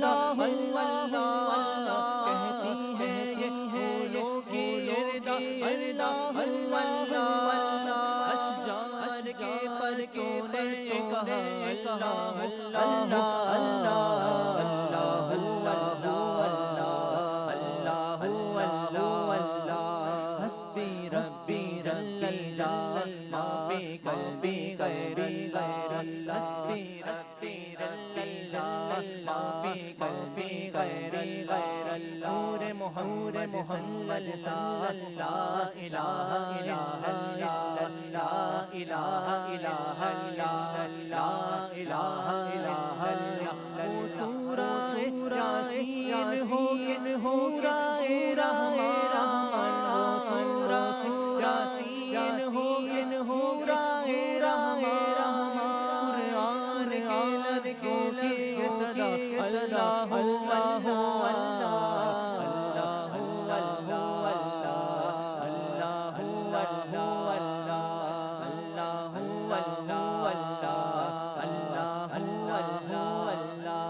इलाहा इल्लल्लाह कहती है ये फूलों की इर्दा अल्लाह अल्लाह अशजार के पत्तों ने कहा अल्लाह अल्लाह अल्लाह अल्लाह अल्लाह अल्लाह अल्लाह हस्बी रब्बी जल्लल्लाह माफी कल्बी गैरी गैरल्लाह हस्बी रब्बी जल्लल्लाह माफी कल्बी गैरी गैरल्लाह नूरे मोहम्मद सल्लल्लाहु ला इलाहा इल्लल्लाह ला इलाहा इल्लल्लाह ला इलाहा इल्लल्लाह वो सूरा यासीन हो सूराए रहमान वो सूरा यासीन हो सूराए रहमान कुरान के लफ्ज़ों की सदा अल्लाह अल्लाह अल्लाह अल्लाह अल्लाह अल्लाह अल्लाह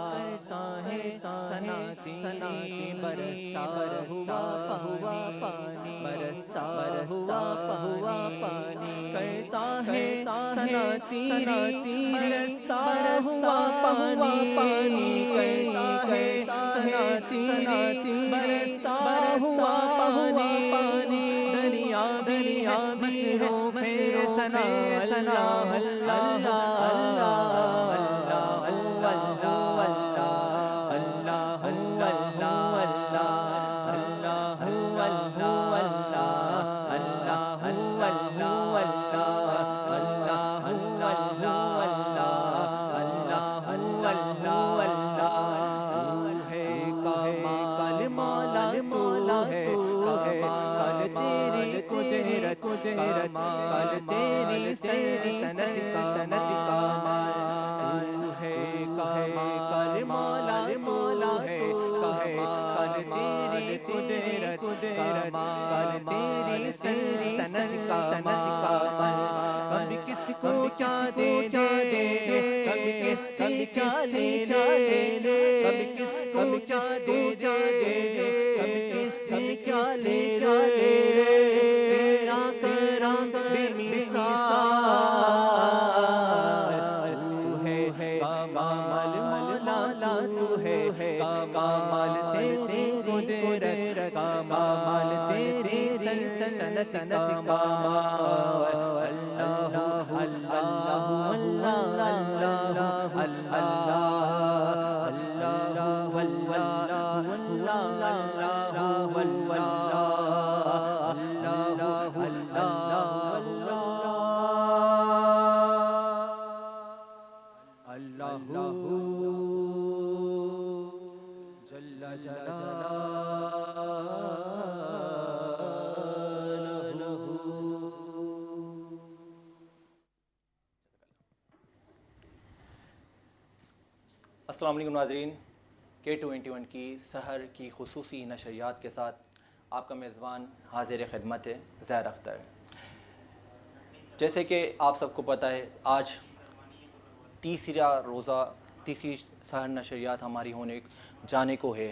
करता है सना तेरी बरसता हुआ पानी बरसता हुआ पानी करता है सना तेरी बरसता हुआ पानी करता है सना तेरी बरसता हुआ पानी दरिया दरिया बसरो फेरे सना अल्लाह अल्लाह अल्लाह अल्लाह अल्लाह कल तेरी सल्तनत का तू है कल मौला मौला है कल तेरी कुदरत कल तेरी सल्तनत का कभी किसको क्या दे कभी किससे क्या ले कभी किसको क्या दे कभी किससे क्या ले कामाल तेरे कुदरत कामाल तेरे सल्तनत कामाल अल्लाह अल्लाह अल्लाह अल्लाह अस्सलाम वालेकुम नाज़रीन, K21 की सहर की खुसूसी नशरियात के साथ आपका मेज़बान हाज़िर खिदमत है ज़ैर अख्तर। जैसे कि आप सबको पता है, आज तीसरी सहर नशरियात हमारी होने जाने को है।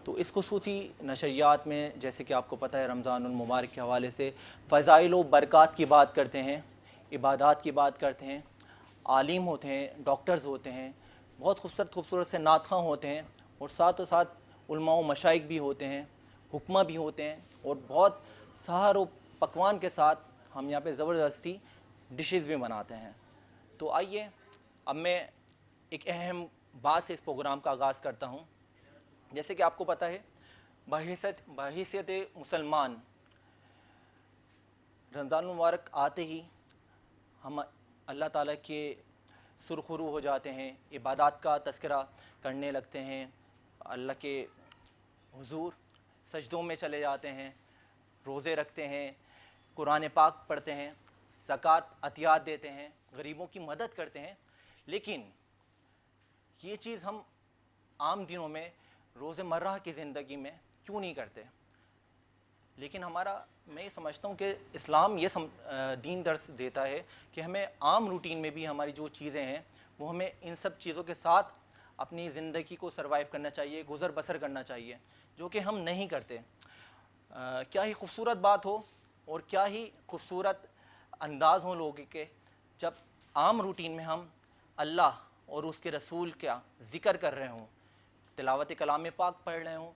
तो इस खुसूसी नशरियात में जैसे कि आपको पता है, रमज़ानुल मुबारक के हवाले से फ़ज़ाइल व बरक़ात की बात करते हैं, इबादात की बात करते हैं, आलिम होते हैं, डॉक्टर्स होते हैं, बहुत खूबसूरत से नातख़्वां होते हैं और साथ उलमा व मशाइख भी होते हैं, हुक्मा भी होते हैं और बहुत सहर व पकवान के साथ हम यहाँ पे ज़बरदस्ती डिशेस भी बनाते हैं। तो आइए अब मैं एक अहम बात से इस प्रोग्राम का आगाज़ करता हूँ। जैसे कि आपको पता है, बहैसियत मुसलमान रमज़ान मुबारक आते ही हम अल्लाह ताला के सुरखुरू हो जाते हैं, इबादत का तज़किरा करने लगते हैं, अल्लाह के हुज़ूर सजदों में चले जाते हैं, रोज़े रखते हैं, कुरान पाक पढ़ते हैं, ज़कात अतियात देते हैं, गरीबों की मदद करते हैं। लेकिन ये चीज़ हम आम दिनों में रोज़मर्रा की ज़िंदगी में क्यों नहीं करते? लेकिन मैं ये समझता हूँ कि इस्लाम ये दीन दर्स देता है कि हमें आम रूटीन में भी हमारी जो चीज़ें हैं वो हमें इन सब चीज़ों के साथ अपनी ज़िंदगी को सर्वाइव करना चाहिए, गुज़र बसर करना चाहिए, जो कि हम नहीं करते। क्या ही खूबसूरत बात हो और क्या ही खूबसूरत अंदाज़ हो लोगों के, जब आम रूटीन में हम अल्लाह और उसके रसूल का ज़िक्र कर रहे हों, तिलावत कलाम पाक पढ़ रहे हों,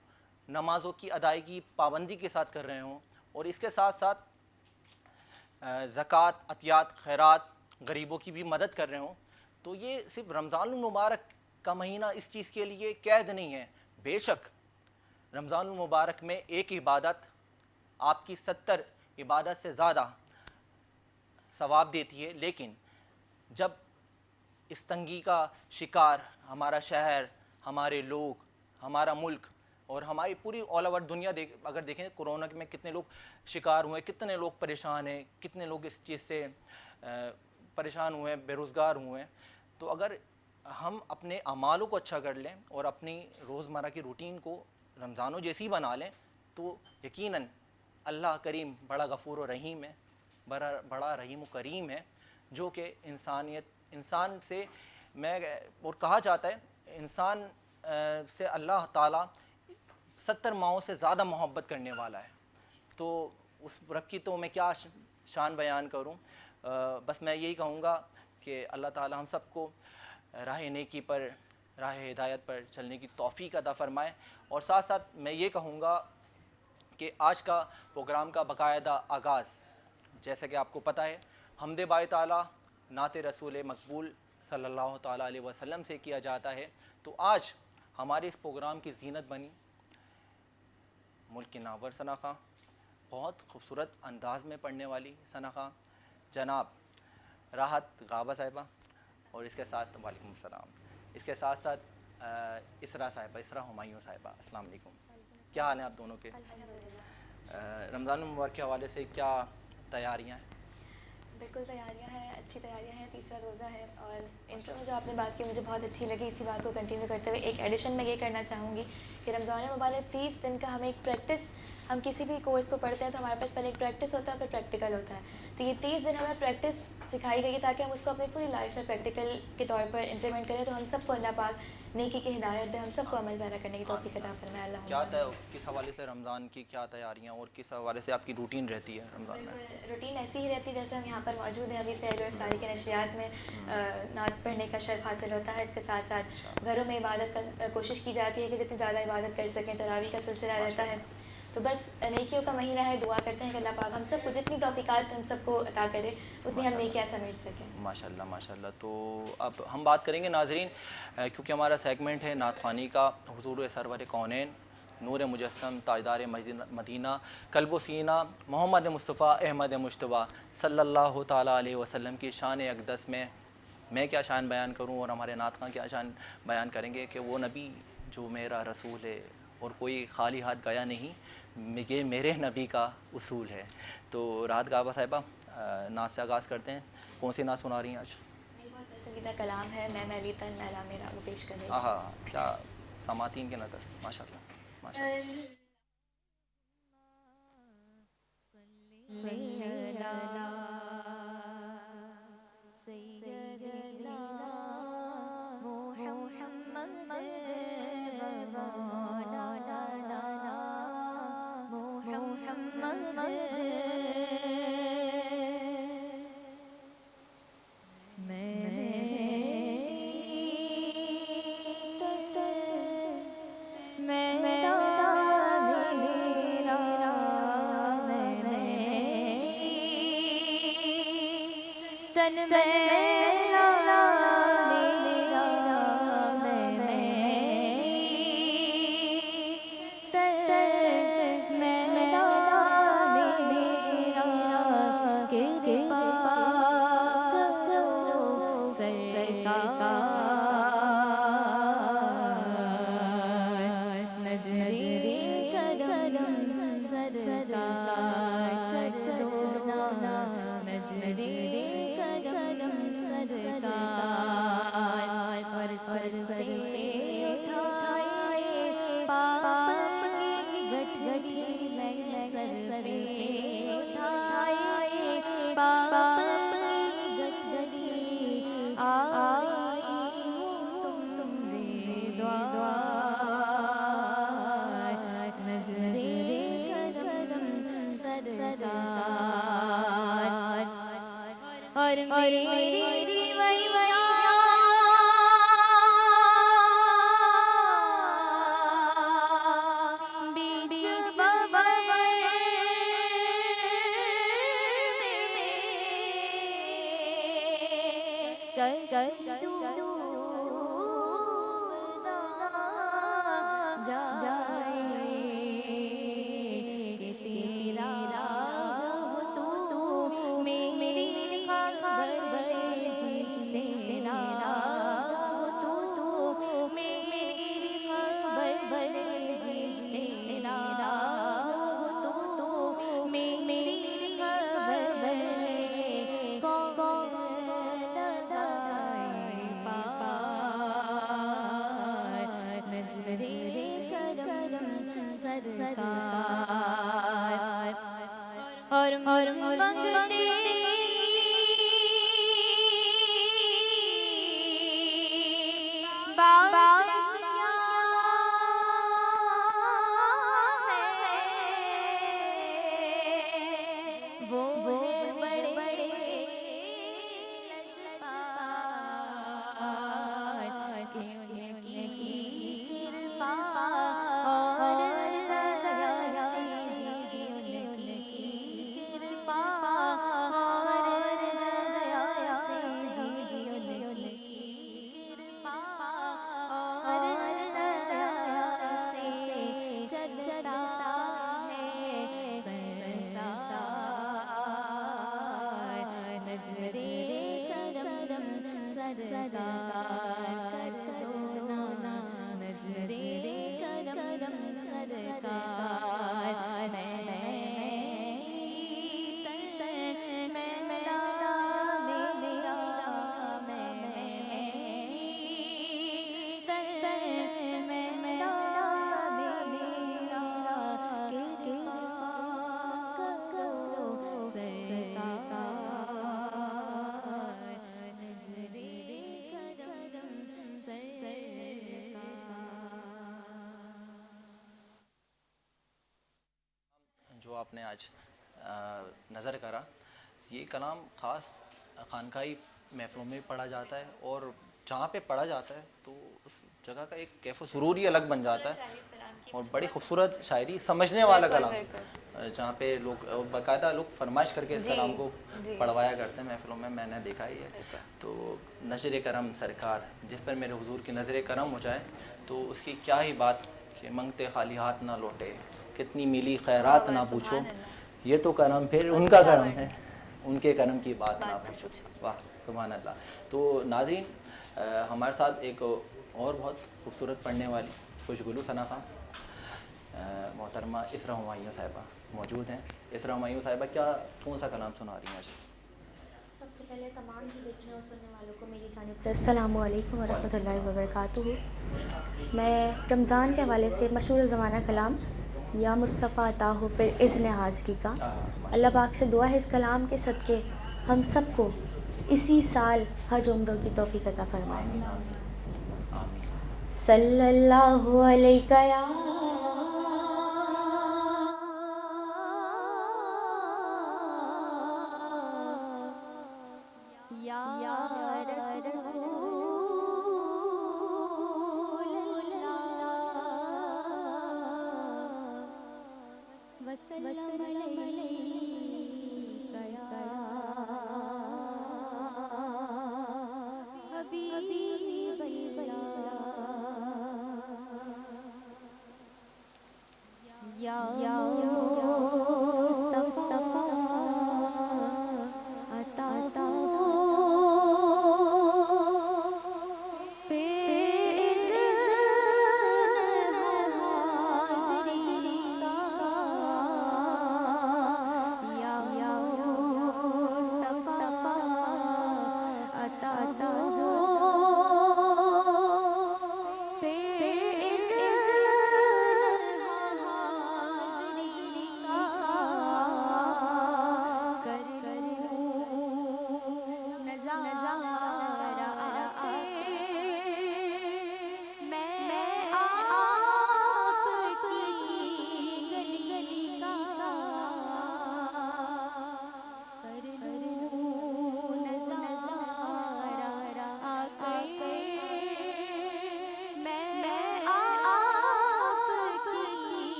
नमाज़ों की अदायगी पाबंदी के साथ कर रहे हों, और इसके साथ साथ ज़कात, अतियात, खैरात, गरीबों की भी मदद कर रहे हों, तो ये सिर्फ रमज़ान मुबारक का महीना इस चीज़ के लिए कैद नहीं है। बेशक रमज़ान मुबारक में एक इबादत आपकी 70 इबादत से ज़्यादा सवाब देती है, लेकिन जब इस तंगी का शिकार हमारा शहर, हमारे लोग, हमारा मुल्क और हमारी पूरी ऑल ओवर दुनिया अगर देखें, कोरोना में कितने लोग शिकार हुए, कितने लोग परेशान हैं, कितने लोग इस चीज़ से परेशान हुए हैं, बेरोज़गार हुए हैं, तो अगर हम अपने अमालों को अच्छा कर लें और अपनी रोज़मर्रा की रूटीन को रमज़ानों जैसी बना लें, तो यकीनन अल्लाह करीम बड़ा गफ़ूर और रहीम है, बड़ा रहीम व करीम है, जो कि इंसान से और कहा जाता है इंसान से अल्लाह ताला 70 माओं से ज़्यादा मोहब्बत करने वाला है। तो उस रब की तो मैं क्या शान बयान करूं। बस मैं यही कहूँगा कि अल्लाह ताला हम सबको राह नेकी पर, राह हिदायत पर चलने की तौफ़ीक अता फ़रमाए। और साथ साथ मैं ये कहूँगा कि आज का प्रोग्राम का बाकायदा आगाज़, जैसा कि आपको पता है, हम्दे बारी ताला नाते रसूल मकबूल सल्लल्लाहु ताला अलैहि वसल्लम से किया जाता है। तो आज हमारे इस प्रोग्राम की ज़ीनत बनी मुल्क की नावर सना खां, बहुत खूबसूरत अंदाज़ में पढ़ने वाली सना खां जनाब राहत गाबा साहिबा, और इसके साथ वालेकुम सलाम, इसके साथ साथ इसरा साहिबा, इसरा हुमायूं साहिबा। अस्सलाम वालेकुम, क्या हाल है आप दोनों के? रमज़ान मुबारक के हवाले से क्या तैयारियां हैं? बिल्कुल तैयारियां हैं, अच्छी तैयारियां हैं, तीसरा रोज़ा है। और इंट्रो में जो आपने बात की मुझे बहुत अच्छी लगी। इसी बात को कंटिन्यू करते हुए एक एडिशन में ये करना चाहूँगी कि रमज़ान मुबारक 30 दिन का हमें एक प्रैक्टिस, हम किसी भी कोर्स को पढ़ते हैं तो हमारे पास पहले एक प्रैक्टिस होता है, फिर प्रैक्टिकल होता है। तो ये 30 दिन हमें प्रैक्टिस सिखाई गई है ताकि हम उसको अपनी पूरी लाइफ में प्रैक्टिकल के तौर पर इम्प्लीमेंट करें। तो हम सबको अल्लाह पाक नेकी की हिदायत दे, हम सबको अमल पैरा करने की तौफीक अता फरमाए। अल्लाह क्या किस हवाले से रमज़ान की क्या तैयारियां और किस हवाले से आपकी रूटीन रहती है रमज़ान में? रूटीन ऐसी ही रहती है जैसे हम यहाँ पर मौजूद हैं। अभी सहर और इफ्तारी के नशियात में नात पढ़ने का शर्फ हासिल होता है। इसके साथ साथ घरों में इबादत का कोशिश की जाती है कि जितनी ज़्यादा इबादत कर सकें। तरावी का सिलसिला रहता है। तो बस नेकियों का महीना है, दुआ करते हैं कि अल्लाह पाक हम सबको जितनी तौफीकात हम सबको अता करे, उतनी हम नेकियां समेट सकें। माशाल्लाह माशाल्लाह। तो अब हम बात करेंगे नाजरीन, क्योंकि हमारा सेगमेंट है नात ख़वानी का, हुज़ूर सरवर कौनैन नूर मुजस्सम ताजदार मदीना कल्बो सीना मोहम्मद मुस्तफ़ा अहमद मुश्तबा सल्लल्लाहु ताला अलैहि वसल्लम की शान अक़दस में मैं क्या शान बयान करूं और हमारे नात खां क्या शान बयान करेंगे कि वो नबी जो मेरा रसूल है और कोई खाली हाथ गया नहीं, ये मेरे नबी का उसूल है। तो राहत गाबा साहिबा, नात से आगाज़ करते हैं। कौन सी नात सुना रही हैं आज? मेरी बहुत पसंदीदा कलाम है मैं ली तन मैला मेरा, वो पेश करें। हाँ, क्या समातीन के नज़र, माशाल्लाह माशाल्लाह। मेरी वैया बीच बबर में कश जाए तेरा तू मेरी खबर जीतेना तू मेरी खबर जीतेना तू मेरी खबर नजरे करम सरकार और मंगते बाबा वो बड़े बड़े जो आपने आज नज़र करा, ये कलाम ख़ास खानकाई महफ़िलों में पढ़ा जाता है और जहाँ पे पढ़ा जाता है तो उस जगह का एक कैफ़ सुरूर ही अलग बन जाता है और बड़ी खूबसूरत शायरी, समझने वाला कलाम, जहाँ पे लोग बाकायदा लोग फरमाइश करके इस कलाम को पढ़वाया करते हैं महफ़िलों में, मैंने देखा ही है। तो नज़र करम सरकार, जिस पर मेरे हुजूर की नज़र करम हो जाए तो उसकी क्या ही बात कि मंगते खाली हाथ ना लौटे, कितनी मिली खैरात ना पूछो, ये तो करम फिर उनका करम है, उनके करम की बात ना पूछो। वाह सुभान अल्लाह। तो नाज़रीन, हमारे साथ एक और बहुत खूबसूरत पढ़ने वाली खुशगुलू सना खां मोहतरमा इसरा हुमायूं साहिबा मौजूद हैं। इसरा हुमायूं साहिबा, क्या कौन सा कलाम सुना रही हैं आज? सबसे पहले तमाम ही देखने और सुनने वालों को मेरी जानिब से अस्सलामु अलैकुम व रहमतुल्लाहि व बरकातुहू। मैं रमज़ान के हवाले से मशहूर ज़माना कलाम या मुस्तफ़ा अता हो फिर इज़्न हाज़िरी का अल्लाह पाक से दुआ है इस कलाम के सदक़े हम सबको इसी साल हज उम्र की तौफ़ीक़ अता फ़रमाए। सल्लल्लाहु अलैहि या रसूल वसल्लम अलैका या हबीबल्लाह या मुस्तफ़ा अता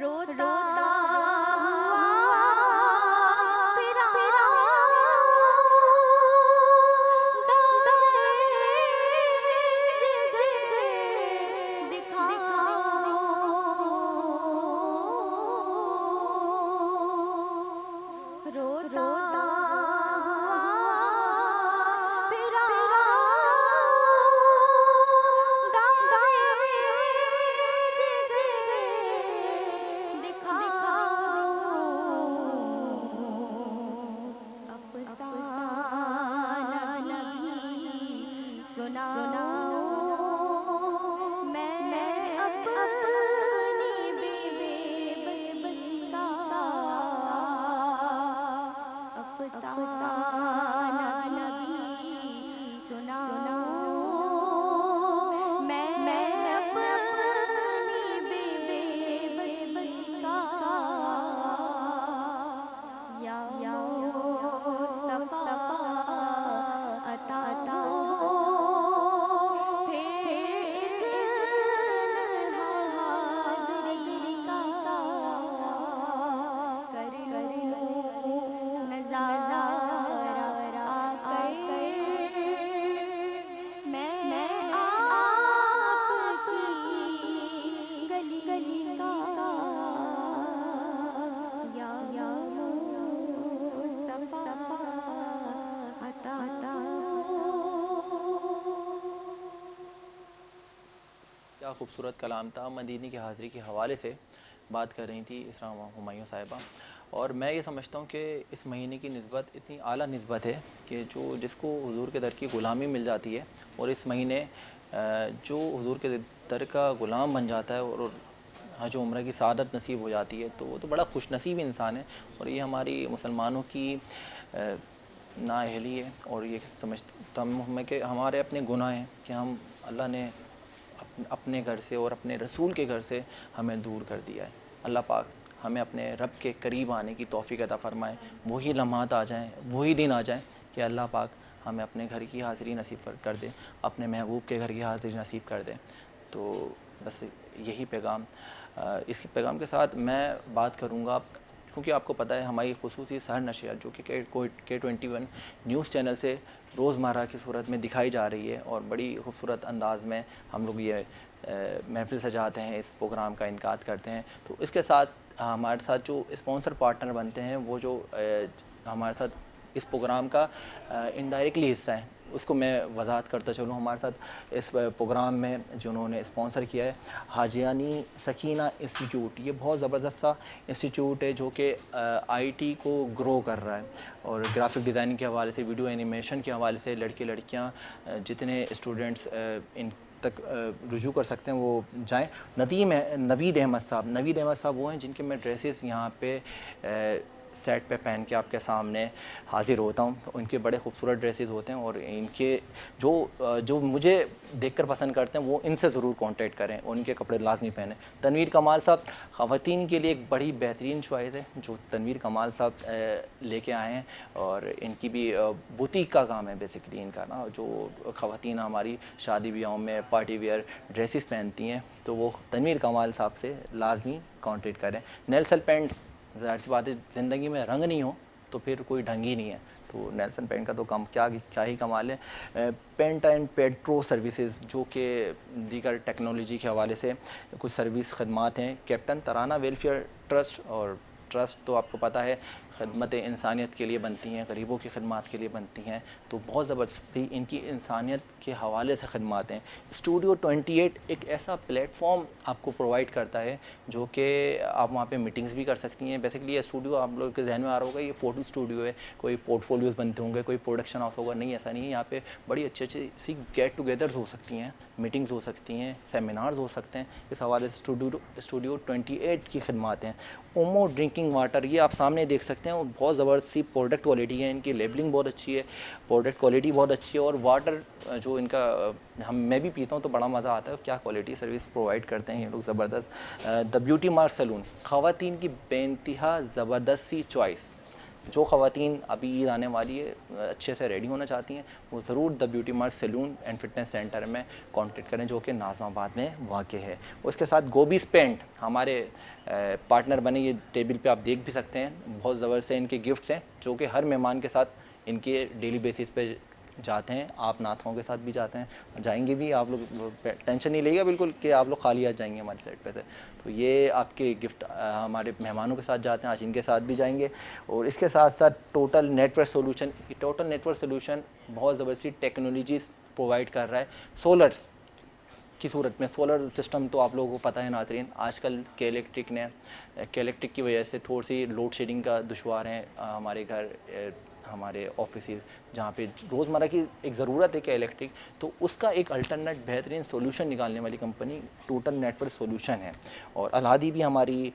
रोता हुआ फिरा दहेज दिखाओ, रोता फिरा दहेज दिखाओ, अफसाना नहीं सुनाओ, मैं अपनी बेबसी का अफसाना नहीं सुनाओ, मैं अपनी बेबसी का या मुस्तफा अता फिर इस हाज़िरी का कर लूं नज़ारा आकर, मैं आपकी गली का या मुस्तफा अता। क्या खूबसूरत कलाम था। मदीने की हाज़िरी के हवाले से बात कर रही थी इसरा हुमायूं साहिबा। और मैं ये समझता हूँ कि इस महीने की निस्बत इतनी आला निस्बत है कि जिसको हुजूर के दर की ग़ुलामी मिल जाती है और इस महीने जो हुजूर के दर का ग़ुलाम बन जाता है और हज उम्र की सआदत नसीब हो जाती है, तो वो तो बड़ा खुशनसीब इंसान है। और ये हमारी मुसलमानों की नाअहली है। और ये समझता हूँ मैं कि हमारे अपने गुनाह हैं कि हम अल्लाह ने अपने घर से और अपने रसूल के घर से हमें दूर कर दिया है। अल्लाह पाक हमें अपने रब के करीब आने की तौफ़ीक़ अता फ़रमाए। वही लम्हात आ जाएँ, वही दिन आ जाएँ कि अल्लाह पाक हमें अपने घर की हाज़िरी नसीब कर दे, अपने महबूब के घर की हाज़िरी नसीब कर दे। तो बस यही पैगाम, इस पैगाम के साथ मैं बात करूँगा, क्योंकि आपको पता है हमारी खुसूसी सहर नशियात जो कि K21 न्यूज़ चैनल से रोज़मर्रा की सूरत में दिखाई जा रही है और बड़ी खूबसूरत अंदाज़ में हम लोग ये महफ़िल सजाते हैं, इस प्रोग्राम का इनकाद करते हैं। तो इसके साथ हमारे साथ जो स्पॉन्सर पार्टनर बनते हैं, वो जो हमारे साथ इस प्रोग्राम का इनडायरेक्टली हिस्सा है, उसको मैं वजाहत करता चलूँ। हमारे साथ इस प्रोग्राम में जिन्होंने स्पॉन्सर किया है हाजियानी सकीना इंस्टीट्यूट। ये बहुत ज़बरदस्त सा इंस्टीट्यूट है जो कि आईटी को ग्रो कर रहा है और ग्राफिक डिज़ाइनिंग के हवाले से, वीडियो एनिमेशन के हवाले से लड़के लड़कियाँ जितने स्टूडेंट्स इन तक रुजू कर सकते हैं वो जाएं। नवीद अहमद साहब वो हैं जिनके मैं ड्रेसेस यहाँ पे सेट पे पहन के आपके सामने हाज़िर होता हूँ। तो उनके बड़े खूबसूरत ड्रेसेस होते हैं और इनके जो मुझे देखकर पसंद करते हैं वो इनसे ज़रूर कांटेक्ट करें, उनके कपड़े लाजमी पहने। तनवीर कमाल साहब ख़वातीन के लिए एक बड़ी बेहतरीन चॉइस है जो तनवीर कमाल साहब लेके आए हैं और इनकी भी बुटीक का काम है बेसिकली इनका ना, जो ख़वातीन हमारी शादी ब्याहों में पार्टी वेयर ड्रेसेस पहनती हैं तो वो तनवीर कमाल साहब से लाजमी कांटेक्ट करें। नेल्सन पेंट्स, ज़ाहिर सी बात है ज़िंदगी में रंग नहीं हो तो फिर कोई ढंग ही नहीं है, तो नेल्सन पेंट का तो क्या ही कमाल है। पेंट एंड पेट्रो सर्विसेज जो कि दीगर टेक्नोलॉजी के हवाले से कुछ सर्विस खदमात हैं। कैप्टन तराना वेलफेयर ट्रस्ट, और ट्रस्ट तो आपको पता है खदमत इंसानियत के लिए बनती हैं, गरीबों की खदमात के लिए बनती हैं, तो बहुत ज़बरदस्ती इनकी इंसानियत के हवाले से खदमात हैं। स्टूडियो 28 एक ऐसा प्लेटफॉर्म आपको प्रोवाइड करता है जो कि आप वहाँ पे मीटिंग्स भी कर सकती हैं। बेसिकली ये स्टूडियो आप लोगों के जहन में आ रहा होगा ये फ़ोटो स्टूडियो है, कोई पोर्टफोलियोज़ बनते होंगे, कोई प्रोडक्शन हाउस होगा, नहीं ऐसा नहीं है। यहाँ पे बड़ी अच्छी सी गेट टुगेदर्स हो सकती हैं, मीटिंग्स हो सकती हैं, सेमिनार्स हो सकते हैं। इस हवाले से स्टूडियो 28 की खदमात हैं। ओमो ड्रिंकिंग वाटर, ये आप सामने देख सकते हैं, बहुत ज़बरदस्त सी प्रोडक्ट क्वालिटी है, इनकी लेबलिंग बहुत अच्छी है, प्रोडक्ट क्वालिटी बहुत अच्छी है और वाटर जो इनका मैं भी पीता हूँ तो बड़ा मज़ा आता है। क्या क्वालिटी सर्विस प्रोवाइड करते हैं ये लोग, ज़बरदस्त। द ब्यूटी मार्क सैलून, ख़वातीन की बेइंतहा ज़बरदस्त सी चॉइस, जो ख़वातीन अभी ईद आने वाली है अच्छे से रेडी होना चाहती हैं, वो ज़रूर the beauty mart salon and fitness centre में कांटेक्ट करें, जो कि नाज़माबाद में वाक़ है। उसके साथ गोबीज़ पेंट हमारे पार्टनर बने, ये टेबल पे आप देख भी सकते हैं। बहुत ज़बरदस्त इनके गिफ्ट्स हैं, जो कि हर मेहमान के साथ इनके डेली बेसिस पे जाते हैं। आप नाथों के साथ भी जाते हैं, जाएंगे भी, आप लोग टेंशन नहीं लेगा बिल्कुल कि आप लोग खाली आ जाएंगे हमारे साइड पे से। तो ये आपके गिफ्ट हमारे मेहमानों के साथ जाते हैं, आज इनके साथ भी जाएंगे। और इसके साथ साथ टोटल नेटवर्क सोल्यूशन बहुत ज़बरदस्ती टेक्नोलॉजीज़ प्रोवाइड कर रहा है। सोलर्स की सूरत में, सोलर सिस्टम तो आप लोगों को पता है नाज़रीन, आजकल के इलेक्ट्रिक की वजह से थोड़ी सी लोड शेडिंग का दुश्वार है हमारे घर, हमारे ऑफिस जहाँ पे रोज़मर्रा की एक ज़रूरत है कि इलेक्ट्रिक, तो उसका एक अल्टरनेट बेहतरीन सोल्यूशन निकालने वाली कंपनी टोटल नेटवर्क सोल्यूशन है। और अलहादी भी हमारी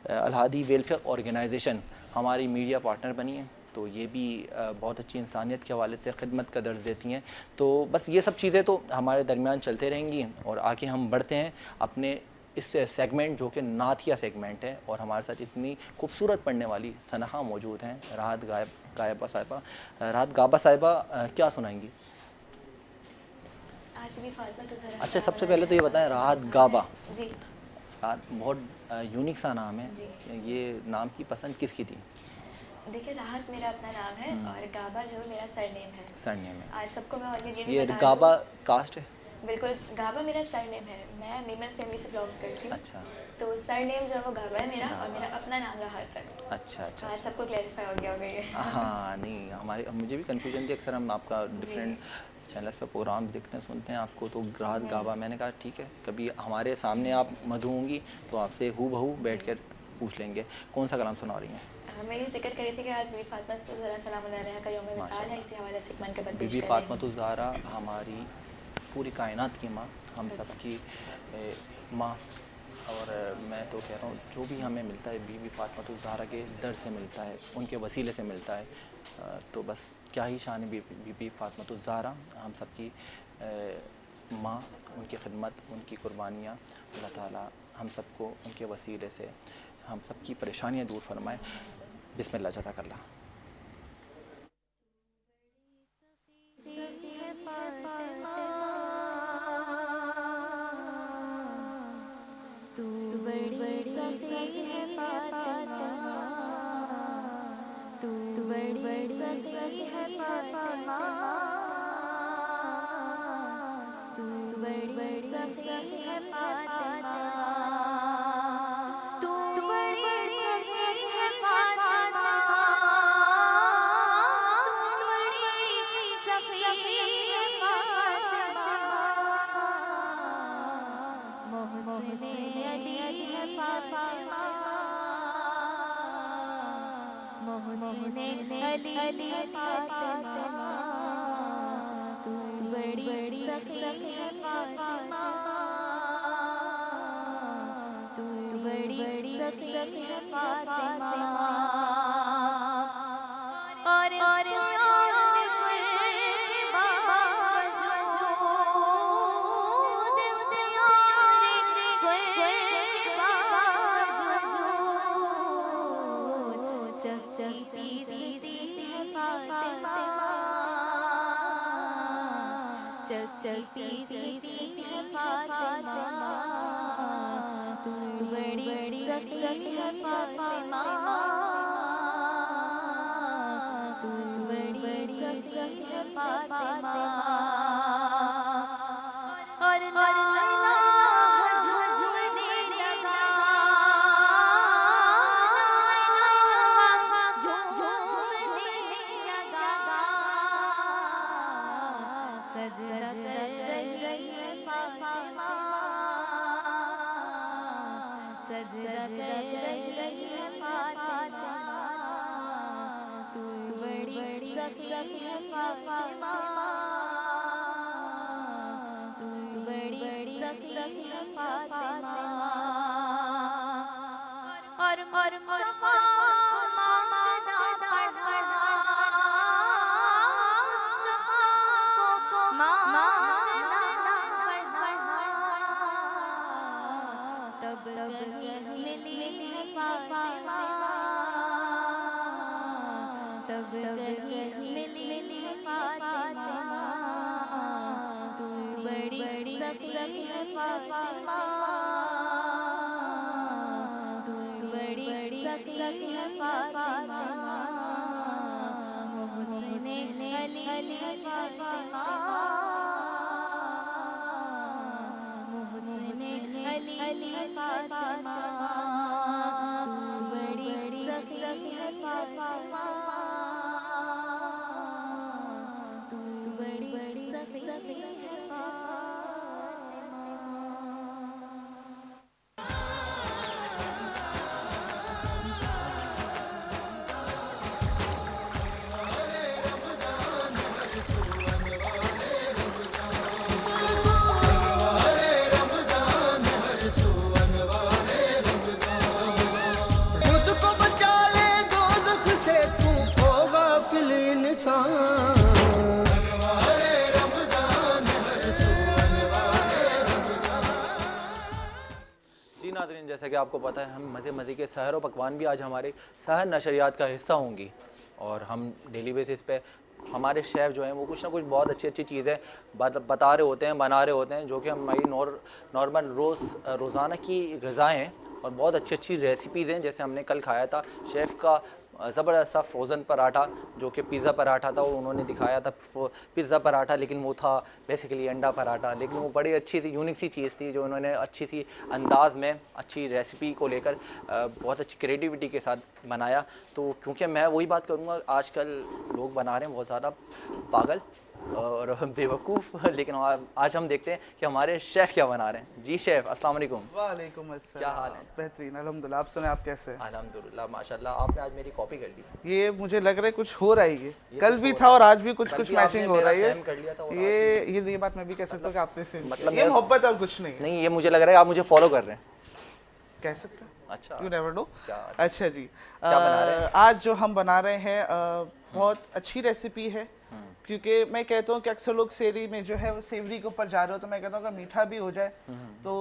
अलहादी वेलफेयर ऑर्गेनाइजेशन हमारी मीडिया पार्टनर बनी है, तो ये भी बहुत अच्छी इंसानियत के हवाले से खिदमत का दर्ज देती हैं। तो बस ये सब चीज़ें तो हमारे दरमियान चलते रहेंगी। और आगे हम बढ़ते हैं अपने इस सेगमेंट, जो कि नाथिया सेगमेंट है, और हमारे साथ इतनी खूबसूरत पढ़ने वाली सनहा मौजूद हैं, राहत गायबा साहिबा। राहत गाबा साहिबा क्या सुनाएंगी? आज भी फातिमा तो ज़रा अच्छा, सबसे पहले तो ये बताएं, राहत गाबा, जी राहत बहुत यूनिक सा नाम है, जी। ये नाम की पसंद किसकी थी? देखिए, राहत मेरा अपना नाम है और गाबा जो मेरा सरनेम है। सरनेम है। आज सबको मैं और ये भी ये बता गाबा दूँ, कास्ट है? बिल्कुल गाबा मेरा सरनेम है। मैं मेमन फैमिली से बिलोंग करती हूँ। अच्छा तो सरनेम जो है वो गाबा है मेरा, और मेरा अपना नाम राहत है। अच्छा अच्छा। आज सबको क्लैरिफाई हो गया होगा ये। हाँ नहीं, हमारे मुझे भी कन्फ्यूजन थी, अक्सर हम आपका डिफरेंट चैनल्स पे प्रोग्राम्स देखते हैं, सुनते हैं आपको, तो राहत गाबा, मैंने कहा ठीक है, कभी हमारे सामने आप मधु होंगी तो आपसे हू बहू बैठ कर पूछ लेंगे। कौन सा कलाम सुना रही हैं? मैं ये जिक्र करी थी कि आज बीबी फातिमा तो ज़रा सलाम अलैहा का यौम विसाल है, इसी हवाले से एक मन का बद पेश बीबी कर फातिमा रही हूँ। ज़हरा हमारी पूरी कायनात की माँ, हम सब की माँ। और मैं तो कह रहा हूँ, जो भी हमें मिलता है बीबी फातिमा ज़हरा के दर से मिलता है, उनके वसीले से मिलता है। तो बस क्या ही शान है बीबी फातिमा ज़हरा, हम सब की माँ, उनकी खिदमत, उनकी कुर्बानियाँ, अल्लाह ताला हम सबको उनके वसीले से हम सब की परेशानियाँ दूर फरमाए। बिस्मिल्लाह, जज़ाकल्लाह। तू बड़ी सखी है फातिमा, तू बड़ी सखी है फातिमा, तू बड़ी सखी है फातिमा, तू बड़ी सखी है फातिमा, तू बड़ी सखी है फातिमा, मोहसिन अली है फातिमा, मोहसिन अली है फातिमा, तू बड़ी सखी है फातिमा, तू बड़ी सखी है फातिमा, और चलती सीती है फातिमा, तू बड़ी सखी है फातिमा, तू बड़ी सखी है फातिमा, और सखी है फातिमा, तू बड़ी सखी है फातिमा, और मुस्तफा मांगदा पढ़ा, मुस्तफा को मांगदा पढ़ा, तब कहीं मिली है फातिमा, तब कहीं मिली फातिमा, तू बड़ी सखी है फातिमा, तू बड़ी सखी है फातिमा, मोहसिने अली फातिमा, मोहसिने अली फातिमा, तू बड़ी सखी है फातिमा, तू बड़ी सखी है फातिमा। खुद को बचा ले दोज़ख से, तू हो गाफिल इंसान। जी नाज़रीन, जैसा कि आपको पता है, हम मज़े मज़े के सहर व पकवान भी आज हमारे सहर नशरियात का हिस्सा होंगी। और हम डेली बेसिस पे हमारे शेफ़ जो हैं वो कुछ ना कुछ बहुत अच्छी अच्छी चीज़ें बता रहे होते हैं, बना रहे होते हैं, जो कि हमारी नॉर्मल रोज़ाना की ग़िज़ाएँ हैं और बहुत अच्छी अच्छी रेसिपीज़ हैं। जैसे हमने कल खाया था शेफ़ का ज़बरदस्त सा फ्रोज़न पराठा, जो कि पिज़्ज़ा पराठा था। वो उन्होंने दिखाया था पिज़्ज़ा पराठा, लेकिन वो था बेसिकली अंडा पराठा, लेकिन वो बड़ी अच्छी सी यूनिक सी चीज़ थी, जो उन्होंने अच्छी सी अंदाज़ में अच्छी रेसिपी को लेकर बहुत अच्छी क्रिएटिविटी के साथ बनाया। तो क्योंकि मैं वही बात करूँगा, आजकल लोग बना रहे हैं बहुत ज़्यादा पागल और बेवकूफ़, लेकिन आज हम देखते हैं कि हमारे शेफ़ क्या बना रहे हैं। जी शेफ़, अस्सलाम वालेकुम। वालेकुम अस्सलाम। क्या हाल है? बेहतरीन अल्हम्दुलिल्लाह। आप सुने, आप कैसे हैं? अल्हम्दुलिल्लाह माशाल्लाह। आपने आज मेरी कॉपी कर ली। ये मुझे लग रहा है कुछ हो रहा है, ये कल कुछ भी हो था रहा और आज भी कुछ कल कुछ भी आपने मैचिंग हो मेरा रहा है। सेम कर लिया था और ये बात मैं भी कह सकता हूँ कि आपने सेम मतलब मतलब ये मैं- मोहब्बत और कुछ नहीं है, नहीं, ये मुझे लग रहा है आप मुझे फॉलो कर रहे हैं। कह सकते हैं। अच्छा, यू नेवर नो। क्या अच्छा जी, क्या बना रहे हैं? आज जो हम बना रहे हैं बहुत अच्छी रेसिपी है, क्योंकि मैं कहता हूँ कि अक्सर लोग सेरी में जो है वो सेवरी के ऊपर जा रहे हो, तो मैं कहता हूँ अगर मीठा भी हो जाए तो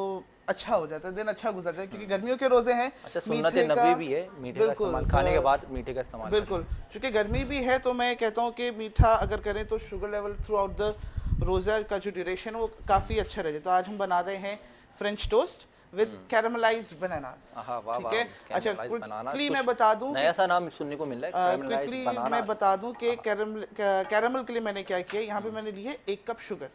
अच्छा हो जाता है, दिन अच्छा गुजर जाए, क्योंकि गर्मियों के रोजे हैं। अच्छा, सुन्नत मीठे का- नबी भी है मीठे का बिल्कुल, इस्तेमाल, खाने के बाद मीठे का इस्तेमाल करें। बिल्कुल, क्योंकि गर्मी भी है, तो मैं कहता हूँ कि मीठा अगर करें तो sugar level through out the रोज़ा का जो ड्यूरेशन वो काफ़ी अच्छा रहे। तो आज हम बना रहे हैं French toast with caramelised bananas. आहा, वाह ठीक वाह, है। अच्छा, caramelize बनाना, क्विकली कुछ मैं बता दूं नया सा नाम सुनने को मिल रहा है, caramelize क्विकली बनाना। मैं बता दूं कि कैरामल के लिए मैंने क्या किया, यहाँ पे मैंने ली है 1 कप शुगर।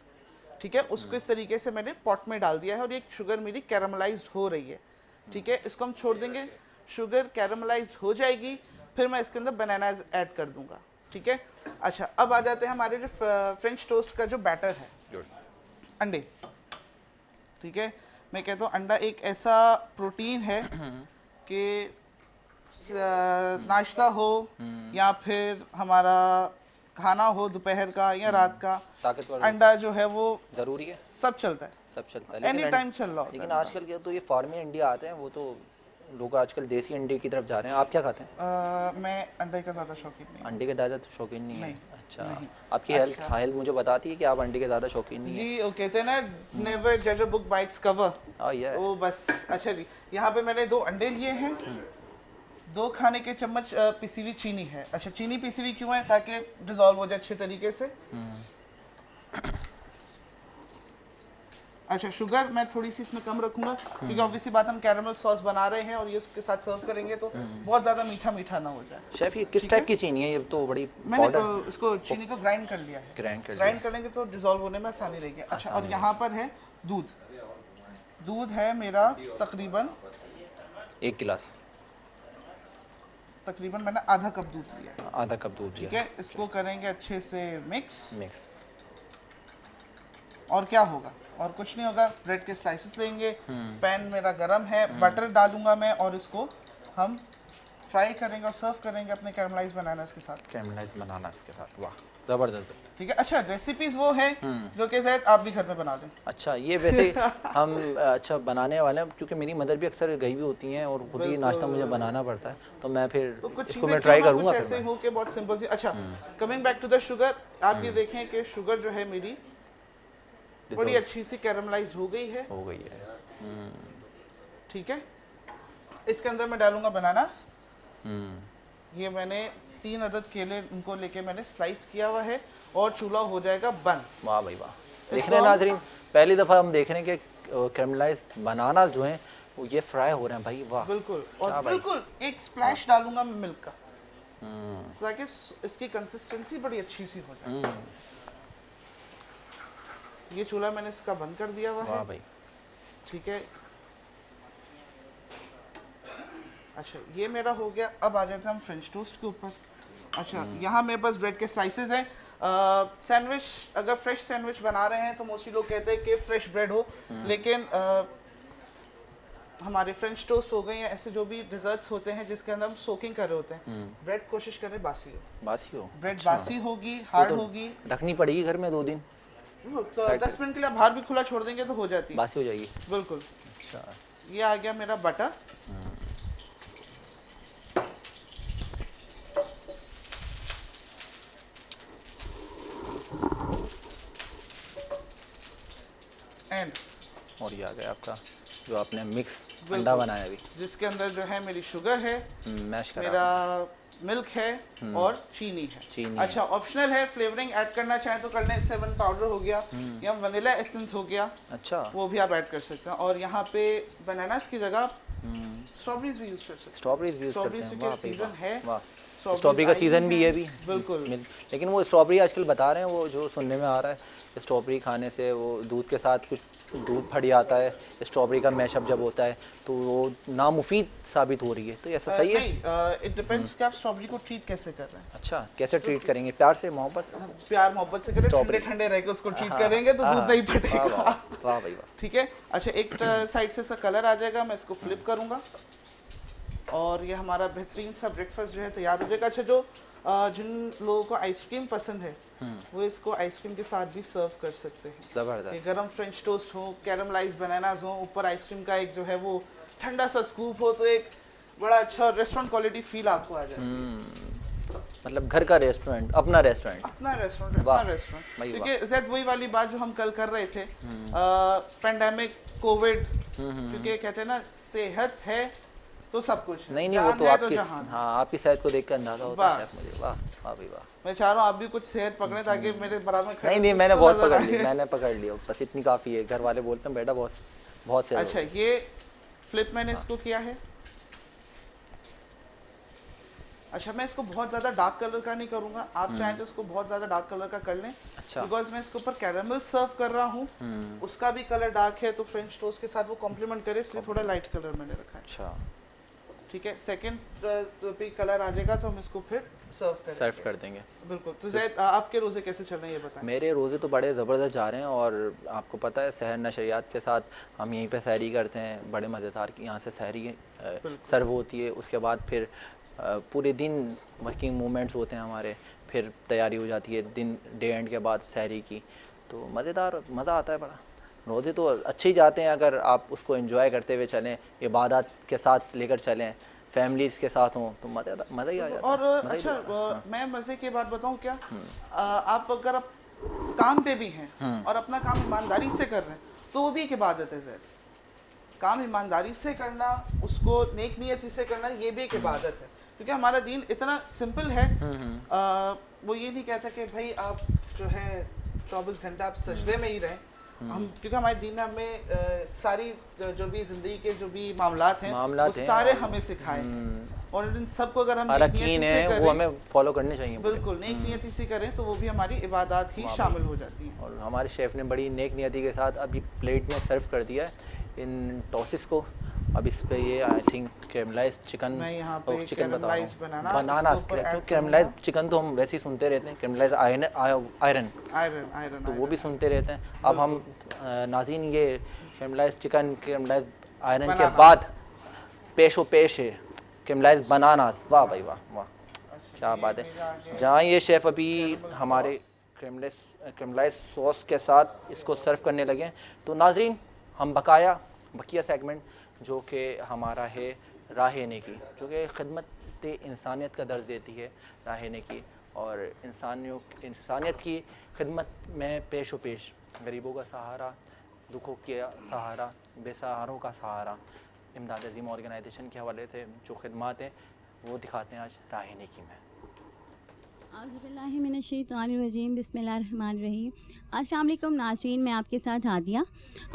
ठीक है, उसको इस तरीके से मैंने पॉट में डाल दिया है और ये शुगर मेरी कैरामलाइज्ड हो रही है। ठीक है, इसको हम छोड़ देंगे, शुगर कैरामलाइज्ड हो जाएगी, फिर मैं इसके अंदर बनानास ऐड कर दूंगा। ठीक है। अच्छा, अब आ जाते हैं हमारे जो फ्रेंच टोस्ट का जो बैटर है, अंडे। ठीक है, मैं कहता हूँ अंडा एक ऐसा प्रोटीन है कि नाश्ता हो या फिर हमारा खाना हो दोपहर का या रात का, ताकतवर अंडा जो है वो जरूरी है, सब चलता है, सब चलता है। एनी टाइम चल रहा होता लेकिन है। आजकल के तो ये फार्मी अंडे आते हैं, वो तो लोग आजकल देसी अंडे की तरफ जा रहे हैं। आप क्या खाते हैं? मैं अंडे का ज़्यादा शौकीन नहीं हूँ। अंडे के ज़्यादा तो शौकीन नहीं है? नहीं, अच्छा, नहीं। आपकी हेल्थ मुझे बताती है कि आप अंडे के ज़्यादा शौकीन नहीं है। जी, वो कहते हैं ना, नेवर जज a book by its cover. ये वो बस। अच्छा जी, यहाँ पे मैंने 2 अंडे लिए हैं, 2 खाने के चम्मच पिसी हुई चीनी है। अच्छा, चीनी पिसी हुई क्यों है? ताकि डिजॉल्व हो जाए अच्छे तरीके से। अच्छा, शुगर मैं थोड़ी सी इसमें कम रखूंगा, क्योंकि ऑब्वियसली बात हम कैरामल सॉस बना रहे हैं और ये उसके साथ सर्व करेंगे तो बहुत ज़्यादा मीठा मीठा ना हो जाए। शेफ, ये किस टाइप की चीनी है? ये तो बड़ी मैंने पाउडर इसको चीनी को ग्राइंड कर लिया है। ग्राइंड करेंगे तो डिजॉल्व होने में आसानी रहेगी। अच्छा, और यहाँ पर है दूध है मेरा तकरीबन 1 गिलास, तकरीबन मैंने आधा कप दूध लिया है। आधा कप दूध ठीक लिया। है, इसको करेंगे अच्छे से मिक्स। मिक्स। और क्या होगा? और कुछ नहीं होगा, ब्रेड के स्लाइसेस लेंगे, पैन मेरा गरम है, बटर डालूंगा मैं और इसको हम फ्राई करेंगे और सर्व करेंगे अपने कैरामलाइज बनानास के साथ। कैरामलाइज बनानास के साथ, वाह ज़बरदस्त। ठीक है। अच्छा, रेसिपीज वो है जो कि शायद आप भी घर में बना लें। अच्छा, ये वैसे हम अच्छा बनाने वाले हैं, क्योंकि मेरी मदर भी अक्सर गई हुई होती हैं और खुद ही नाश्ता मुझे बनाना पड़ता है, तो मैं फिर तो कुछ इसको चीज़ें मैं ट्राई क्यों ना करूँगा। कुछ ऐसे हो के बहुत सिंपल सी। अच्छा, coming back to the sugar, आप ये देखें कि शुगर जो है मेरी बड़ी अच्छी सी कैरामलाइज हो गई है। ठीक है, इसके अंदर मैं डालूंगा बनानास। ये मैंने 3 अदद केले उनको लेके मैंने स्लाइस किया हुआ है और चूल्हा हो जाएगा बंद। वाह भाई वाह। देख रहे हैं नाजरीन, पहली दफ़ा हम देख रहे हैं कि कैरमलाइज बनाना जो हैं वो ये फ्राई हो रहे हैं भाई। वाह बिल्कुल। क्या और भाई? बिल्कुल एक स्प्लैश डालूंगा मैं मिल्क का, ताकि इसकी कंसिस्टेंसी बड़ी अच्छी सी हो जाए। ये चूल्हा मैंने इसका बंद कर दिया हुआ वाह है। भाई। ठीक है, अच्छा ये मेरा हो गया। अब आ जाते हैं हम फ्रेंच टोस्ट के ऊपर। अच्छा यहाँ मेरे पास ब्रेड के स्लाइसेस हैं। सैंडविच, अगर फ्रेश सैंडविच बना रहे हैं तो मोस्टली लोग कहते हैं कि फ्रेश ब्रेड हो, लेकिन हमारे फ्रेंच टोस्ट हो गए या ऐसे जो भी डिजर्ट्स होते हैं जिसके अंदर हम सोकिंग कर रहे होते हैं, ब्रेड कोशिश करें बासी हो। बासी हो? ब्रेड अच्छा। बासी होगी, हार्ड तो होगी, रखनी पड़ेगी घर में 2 दिन, तो 10 मिनट के लिए आप बाहर भी खुला छोड़ देंगे तो हो जाती है, बासी हो जाएगी। बिल्कुल। अच्छा। ये आ गया मेरा बटर। एंड और ये आ गया आपका जो आपने मिक्स अंडा बनाया अभी, जिसके अंदर जो है मेरी शुगर है, मैश करा। मेरा मिल्क है और चीनी है। चीनी अच्छा ऑप्शनल है, फ्लेवरिंग ऐड करना चाहें तो कर लें। 7 पाउडर हो गया या वनीला एसेंस हो गया, अच्छा वो भी आप ऐड कर सकते हैं। और यहाँ पे बनानास की जगह स्ट्रॉबेरीज भी यूज कर सकते हैं। स्ट्रॉबेरीज भी यूज करते स्ट्रॉबेरीज हैं। के वाह भाई सीजन वाह। है, वाह, स्ट्रॉबेरीज स्ट्रॉबेरी का आई सीजन भी है अभी। बिल्कुल। लेकिन वो स्ट्रॉबेरी आजकल बता रहे हैं, वो जो सुनने में आ रहा है स्ट्रॉबेरी खाने से वो दूध के साथ कुछ दूध फट जाता है, स्ट्रॉबेरी का मैशअप जब होता है तो वो नामुफीद साबित हो रही है, तो ऐसा सही है? नहीं, इट डिपेंड्स कि आप स्ट्रॉबेरी को ट्रीट कैसे कर रहे हैं। अच्छा, कैसे ट्रीट करेंगे? प्यार से, मोहब्बत से? प्यार मोहब्बत से करें, ठंडे स्ट्रॉबेरी। ठंडे रह के उसको ट्रीट हाँ, करेंगे तो हाँ, दूध नहीं वाह फटेगा। वाह वाह भाई वाह। ठीक है। अच्छा एक साइड से इसका कलर आ जाएगा, मैं इसको फ्लिप करूंगा और ये हमारा बेहतरीन सा ब्रेकफास्ट जो है तैयार हो जाएगा। अच्छा जो जिन लोगों को आइसक्रीम पसंद है वो इसको आइसक्रीम के साथ भी सर्व कर सकते हैं। जबरदस्त। ये गरम फ्रेंच टोस्ट हो, कैरमलाइज बनानास हो, ऊपर आइसक्रीम का एक जो है वो ठंडा सा स्कूप हो, तो एक बड़ा अच्छा रेस्टोरेंट क्वालिटी फील आपको आ जाएगी। मतलब घर का रेस्टोरेंट, अपना रेस्टोरेंट। अपना रेस्टोरेंट, वाह, अपना रेस्टोरेंट। भाई क्योंकि ज़ैद वही वाली बात जो हम कल कर रहे थे, पेंडेमिक, कोविड, क्योंकि कहते हैं ना सेहत है तो सब कुछ है। नहीं वो जान तो है आपकी, जहान है। हाँ आपकी सेहत को देख कर अंदाजा होता है बस। शेफ मुझे। वाह वाह भाई वाह। मैं चाह रहा हूँ आप भी कुछ सेहत पकड़े ताकि मेरे बराबर खड़े नहीं हो मैंने तो बहुत नजर पकड़ आए। लिया, मैंने पकड़ लिया, बस इतनी काफ़ी है। घर वाले बोलते हैं बेटा बहुत से। अच्छा ये फ्लिप मैंने इसको किया है। अच्छा मैं इसको बहुत ज़्यादा डार्क कलर का नहीं करूँगा, आप चाहें तो इसको बहुत ज़्यादा डार्क कलर का कर लें। अच्छा। बिकॉज मैं इसके ऊपर कैरामल सर्व कर रहा हूँ, उसका भी कलर डार्क है तो फ्रेंच टोस्ट के साथ वो कॉम्प्लीमेंट करे, इसलिए थोड़ा लाइट कलर मैंने रखा है। अच्छा, ठीक है। सेकंड पे कलर आ जाएगा तो हम इसको फिर सर्व कर देंगे। बिल्कुल। तो ज़ैद आपके रोज़े कैसे चल रहे हैं ये बताएं। मेरे रोज़े तो बड़े ज़बरदस्त जा रहे हैं और आपको पता है सहर नशरियात के साथ हम यहीं पे सहरी करते हैं, बड़े मज़ेदार की यहाँ से सहरी सर्व होती है। उसके बाद फिर पूरे दिन वर्किंग मूवमेंट्स होते हैं हमारे, फिर तैयारी हो जाती है दिन डे एंड के बाद सहरी की, तो मज़ेदार मज़ा आता है बड़ा। रोज़े तो अच्छे ही जाते हैं अगर आप उसको एंजॉय करते हुए चलें, इबादत के साथ लेकर चलें, फैमिलीज़ के साथ हों तो मज़ा ही आ जाता है। और मज़ा ही अच्छा आता है। मैं मज़े की बात बताऊं क्या, आप अगर आप काम पे भी हैं और अपना काम ईमानदारी से कर रहे हैं तो वो भी एक इबादत है ज़ैद। काम ईमानदारी से करना, उसको नेक नियति से करना, ये भी एक इबादत है। क्योंकि हमारा दीन इतना सिंपल है, वो ये नहीं कहता कि भाई आप जो है 24 घंटा आप सजदे में ही रहें। हम क्योंकि हमारे दीन ने हमें सारी जो भी ज़िंदगी के जो भी मामलात हैं वो सारे हमें सिखाए हैं, और इन सबको अगर हम नेक नियति से करें, वो हमें फॉलो करने चाहिए। बिल्कुल नेक नियति से करें तो वो भी हमारी इबादत ही शामिल हो जाती है। और हमारे शेफ़ ने बड़ी नेक नियति के साथ अभी प्लेट में सर्व कर दिया है इन टॉसिस को। अब इस पे ये आई थिंक कैरमलाइज्ड चिकन, मैं यहाँ पे चिकन बता रहा हूँ, बनाना इसके ऊपर तो add कैरमलाइज्ड चिकन तो हम वैसे ही सुनते रहते हैं, कैरमलाइज्ड आयरन तो वो भी सुनते रहते हैं। अब हम नाज़रीन ये कैरमलाइज्ड चिकन, कैरमलाइज्ड आयरन के बाद पेशो पेश है कैरमलाइज्ड बनानास। वाह भाई वाह वाह, क्या बात है। जहाँ ये शेफ़ अभी हमारे कैरमलाइज्ड सॉस के साथ इसको सर्व करने लगे, तो नाज़रीन हम बकिया सेगमेंट जो कि हमारा है राह नेकी, जो कि खिदमत इंसानियत का दर्ज देती है, राह नेकी, और इंसानियत की खिदमत में पेशो पेश गरीबों का सहारा, दुखों के सहारा, बेसहारों का सहारा, इमदाद अज़ीम ऑर्गेनाइजेशन के हवाले से जो खिदमत हैं वो दिखाते हैं आज राह नेकी में। आज़ुबिल्लाहिमिनश्शैतानिर्रजीम बिस्मिल्लाहिर्रहमानिर्रहीम। अस्सलाम वालेकुम नाज़रीन, मैं आपके साथ हादिया।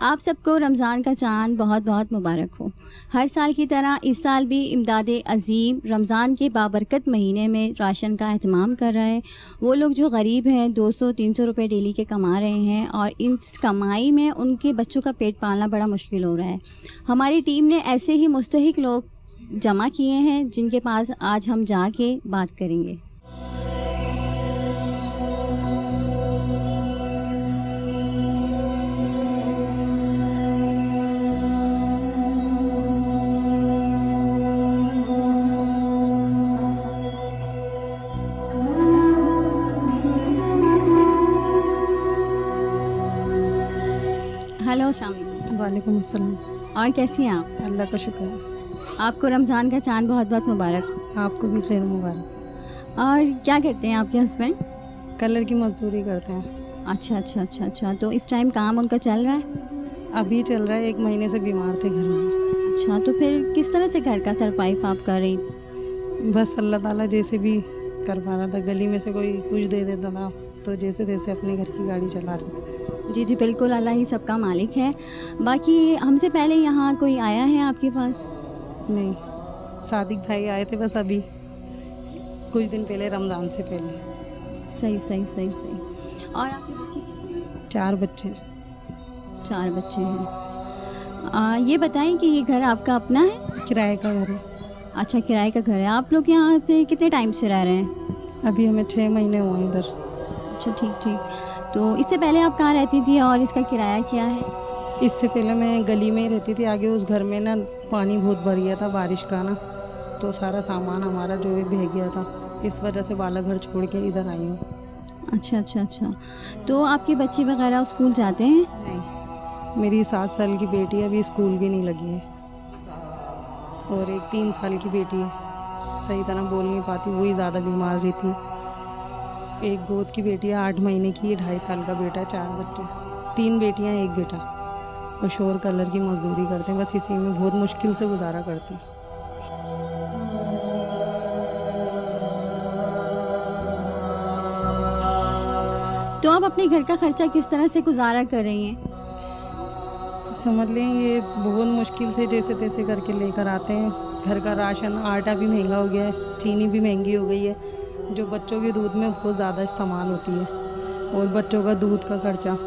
आप सबको रमज़ान का चाँद बहुत बहुत मुबारक हो। हर साल की तरह इस साल भी इमदाद अज़ीम रमज़ान के बाबरकत महीने में राशन का अहतमाम कर रहा है। वो लोग जो गरीब हैं 200-300 रुपये डेली के कमा रहे हैं और इस कमाई में उनके बच्चों का पेट पालना बड़ा मुश्किल हो रहा है। हमारी टीम ने ऐसे ही मुस्तहिक लोग जमा किए हैं जिनके पास आज हम जाके बात करेंगे। हेलो, अस्सलाम वालेकुम। वालेकुम अस्सलाम। और कैसी हैं आप? अल्लाह का शुक्र है। आपको रमज़ान का चाँद बहुत बहुत मुबारक। आपको भी खैर मुबारक। और क्या करते हैं आपके हस्बैंड? कलर की मजदूरी करते हैं। अच्छा। तो इस टाइम काम उनका चल रहा है? अभी चल रहा है, 1 महीने से बीमार थे घर में। अच्छा, तो फिर किस तरह से घर का सरवाइव आप कर रही थी? बस अल्लाह ताला जैसे भी कर पा रहा था। गली में से कोई कुछ दे देता था तो जैसे तैसे अपने घर की गाड़ी चला रही थी। जी बिल्कुल, अल्लाह ही सबका मालिक है। बाकी हमसे पहले यहाँ कोई आया है आपके पास? नहीं, सादिक भाई आए थे बस अभी कुछ दिन पहले, रमज़ान से पहले। सही। और आपके बच्चे कितने हैं? 4 बच्चे। 4 बच्चे हैं। ये बताएं कि ये घर आपका अपना है? किराए का घर है। अच्छा, किराए का घर है। आप लोग यहाँ पे कितने टाइम से रह रहे हैं? अभी हमें 6 महीने हुए हैं इधर। अच्छा, ठीक। तो इससे पहले आप कहाँ रहती थी और इसका किराया क्या है? इससे पहले मैं गली में ही रहती थी। आगे उस घर में ना पानी बहुत भर गया था बारिश का ना, तो सारा सामान हमारा जो है बह गया था। इस वजह से वाला घर छोड़ के इधर आई हूँ। अच्छा। तो आपके बच्चे वगैरह स्कूल जाते हैं? नहीं, मेरी 7 साल की बेटी अभी स्कूल भी नहीं लगी है और एक 3 साल की बेटी है, सही तरह बोल नहीं पाती, वही ज़्यादा बीमार रहती। एक गोद की बेटी है 8 महीने की, 2.5 साल का बेटा, 4 बच्चे, 3 बेटियां 1 बेटा। और शोर कलर की मजदूरी करते हैं, बस इसी में बहुत मुश्किल से गुजारा करते हैं। तो आप अपने घर का खर्चा किस तरह से गुजारा कर रही हैं? समझ लें ये बहुत मुश्किल से जैसे तैसे करके लेकर आते हैं। घर का राशन, आटा भी महंगा हो गया है, चीनी भी महंगी हो गई है, जो बच्चों के दूध में बहुत ज़्यादा इस्तेमाल होती है। और बच्चों का दूध का खर्चा,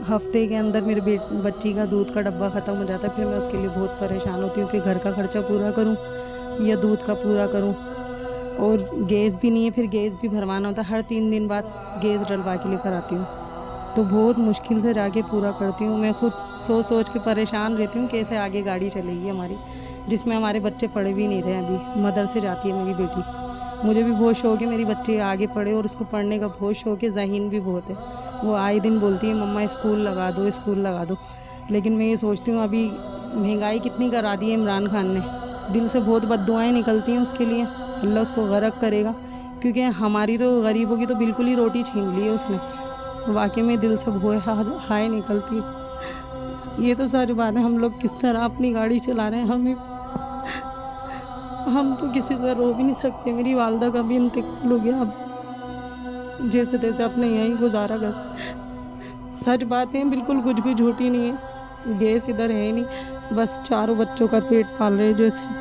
हफ्ते के अंदर मेरे बच्ची का दूध का डब्बा ख़त्म हो जाता है। फिर मैं उसके लिए बहुत परेशान होती हूँ कि घर का खर्चा पूरा करूँ या दूध का पूरा करूँ। और गैस भी नहीं है, फिर गैस भी भरवाना होता है। हर 3 दिन बाद गैस डलवा के लेकर आती हूँ, तो बहुत मुश्किल से जाके पूरा करती हूँ। मैं खुद सोच के परेशान रहती हूँ कैसे आगे गाड़ी चलेगी हमारी, जिसमें हमारे बच्चे पढ़ भी नहीं रहे। अभी मदरसे जाती है मेरी बेटी। मुझे भी बहुत शौक़ है मेरी बच्ची आगे पढ़े, और उसको पढ़ने का बहुत शौक़ है, ज़हीन भी बहुत है। वो आए दिन बोलती है मम्मा स्कूल लगा दो। लेकिन मैं ये सोचती हूँ अभी महंगाई कितनी करा दी है इमरान खान ने, दिल से बहुत बद्दुआएँ निकलती हैं उसके लिए। अल्लाह उसको गरक करेगा, क्योंकि हमारी तो गरीबों की तो बिल्कुल ही रोटी छीन ली है उसने। वाकई में दिल से बहुत हाय निकलती है। ये तो सारी बात है। हम लोग किस तरह अपनी गाड़ी चला रहे हैं, हम तो किसी तरह रो भी नहीं सकते। मेरी वालदा का भी इंतकाल हो गया, अब जैसे तैसे अपने यहीं गुजारा कर। सच बात है, बिल्कुल कुछ भी झूठी नहीं है। गैस इधर है नहीं, बस 4 बच्चों का पेट पाल रहे। जैसे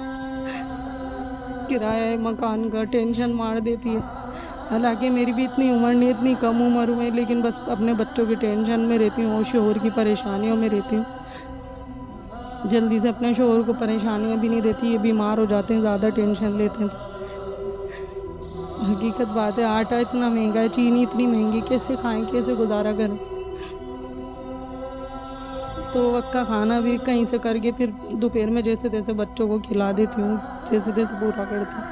किराया मकान का टेंशन मार देती है। हालांकि मेरी भी इतनी उम्र नहीं, इतनी कम उम्र में, लेकिन बस अपने बच्चों की टेंशन में रहती हूँ और शोहर की परेशानियों में रहती हूँ। जल्दी से अपने शोहर को परेशानियाँ भी नहीं देती, ये बीमार हो जाते हैं, ज़्यादा टेंशन लेते हैं। तो हकीकत बात है, आटा इतना महंगा है, चीनी इतनी महंगी, कैसे खाएं, कैसे गुजारा करें। तो वक्त का खाना भी कहीं से करके फिर दोपहर में जैसे तैसे बच्चों को खिला देती हूँ, जैसे तैसे पूरा करती हूँ।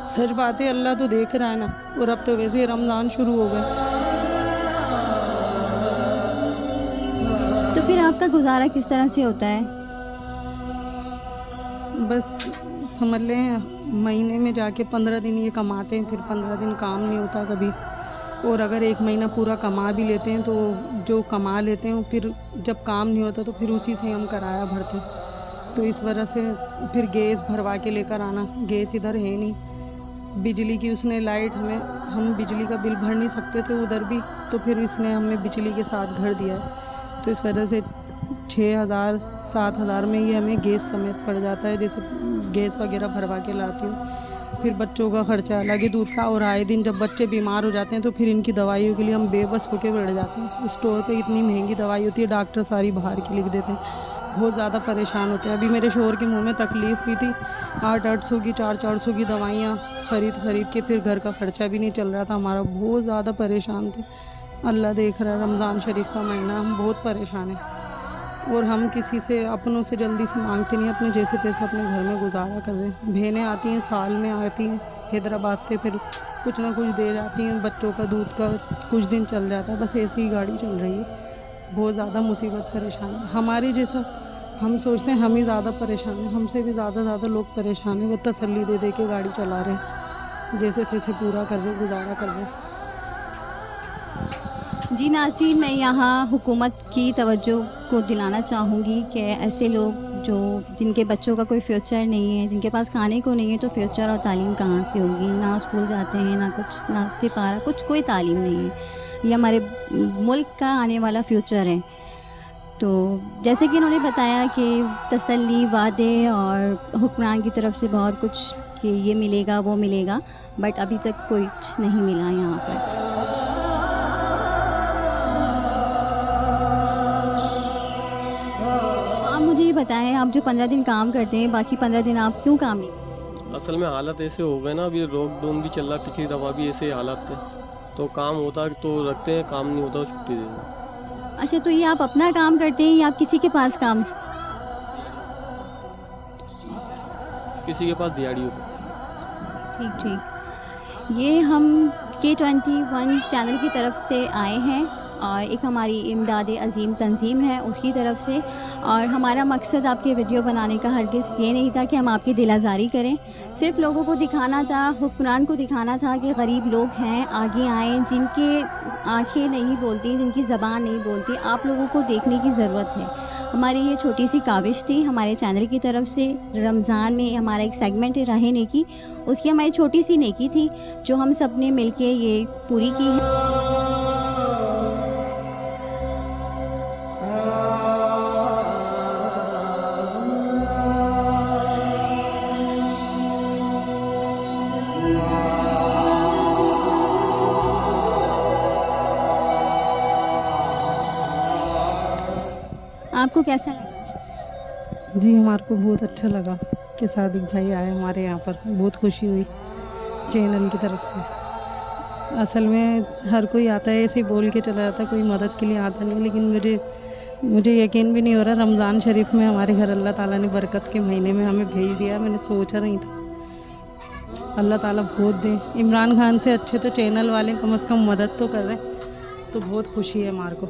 सच बात है, अल्लाह तो देख रहा है ना। और अब तो वैसे ही रमज़ान शुरू हो गए। तो फिर आपका गुजारा किस तरह से होता है? बस समझ लें महीने में जाके 15 दिन ये कमाते हैं, फिर 15 दिन काम नहीं होता कभी। और अगर 1 महीना पूरा कमा भी लेते हैं तो जो कमा लेते हैं फिर जब काम नहीं होता तो फिर उसी से हम किराया भरते हैं। तो इस वजह से फिर गैस भरवा के लेकर आना, गैस इधर है नहीं, बिजली की उसने लाइट हम बिजली का बिल भर नहीं सकते थे उधर भी, तो फिर इसने हमें बिजली के साथ घर दिया है। तो इस वजह से 6,000 7,000 में ये हमें गैस समेत पड़ जाता है, जैसे गैस वगैरह भरवा के लाती हूँ। फिर बच्चों का खर्चा अलग ही दूध का, और आए दिन जब बच्चे बीमार हो जाते हैं तो फिर इनकी दवाइयों के लिए हम बेबस होकर बैठ जाते हैं। स्टोर पे इतनी महंगी दवाई होती है, डॉक्टर सारी बाहर की लिख देते हैं। बहुत ज़्यादा परेशान होते हैं। अभी मेरे शोहर के मुंह में तकलीफ़ हुई थी, 800 की 400 की दवाइयाँ खरीद के फिर घर का खर्चा भी नहीं चल रहा था हमारा। बहुत ज़्यादा परेशान थे। अल्लाह देख रहा है, रमज़ान शरीफ का महीना, हम बहुत परेशान हैं। और हम किसी से अपनों से जल्दी से मांगते नहीं, अपने जैसे तैसे अपने घर में गुजारा कर रहे हैं। बहनें आती हैं, साल में आती हैं हैदराबाद से, फिर कुछ ना कुछ दे जाती हैं। बच्चों का दूध का कुछ दिन चल जाता है, बस ऐसी ही गाड़ी चल रही है। बहुत ज़्यादा मुसीबत परेशान है हमारी। जैसा हम सोचते हैं हम ही ज़्यादा परेशान हैं, हमसे भी ज़्यादा लोग परेशान हैं। वो तसल्ली दे के गाड़ी चला रहे हैं, जैसे तैसे पूरा कर रहे, गुजारा कर रहे। जी नाज़रीन, मैं यहाँ हुकूमत की तवज्जो को दिलाना चाहूँगी कि ऐसे लोग जिनके बच्चों का कोई फ्यूचर नहीं है, जिनके पास खाने को नहीं है, तो फ्यूचर और तालीम कहाँ से होगी। ना स्कूल जाते हैं, ना कुछ, ना तिपारा, कुछ कोई तालीम नहीं है। ये हमारे मुल्क का आने वाला फ्यूचर है। तो जैसे कि उन्होंने बताया कि तसल्ली, वादे और हुक्मरान की तरफ से बहुत कुछ कि ये मिलेगा वो मिलेगा, बट अभी तक कुछ नहीं मिला यहाँ पर। आप मुझे ये बताएं, आप जो 15 दिन काम करते हैं, बाकी 15 दिन आप क्यों काम नहीं करते? असल में हालत ऐसे हो गए ना, अभी लॉकडाउन भी चल रहा, पिछली दफ़ा भी ऐसे हालत थे, तो काम होता तो रखते हैं, काम नहीं होता छुट्टी दे दें। अच्छा, तो ये आप अपना काम करते हैं या आप किसी के पास काम? किसी के पास दिहाड़ियों पे। ठीक। ये हम K21 चैनल की तरफ से आए हैं और एक हमारी इमदाद अज़ीम तंजीम है उसकी तरफ से, और हमारा मकसद आपके वीडियो बनाने का हरगिज़ ये नहीं था कि हम आपकी दिल आज़ारी करें। सिर्फ लोगों को दिखाना था, हुक्मरान को दिखाना था कि गरीब लोग हैं, आगे आएँ, जिनके आँखें नहीं बोलती, जिनकी ज़बान नहीं बोलती, आप लोगों को देखने की ज़रूरत है। हमारी ये छोटी सी काविश थी हमारे चैनल की तरफ से। रमज़ान में हमारा एक सेगमेंट है राह नेकी, उसकी हमारी छोटी सी नेकी थी जो हम सब ने मिल के ये पूरी की है। आपको कैसा लगा? जी हमारे को बहुत अच्छा लगा कि सादिक भाई आए हमारे यहाँ पर, बहुत खुशी हुई चैनल की तरफ से। असल में हर कोई आता है ऐसे ही बोल के चला जाता है, कोई मदद के लिए आता नहीं, लेकिन मुझे यकीन भी नहीं हो रहा रमज़ान शरीफ में हमारे घर अल्लाह ताला ने बरकत के महीने में हमें भेज दिया। मैंने सोचा नहीं था। अल्लाह ताला बहुत दे। इमरान खान से अच्छे तो चैनल वाले कम से कम मदद तो कर रहे हैं, तो बहुत खुशी है हमारे को।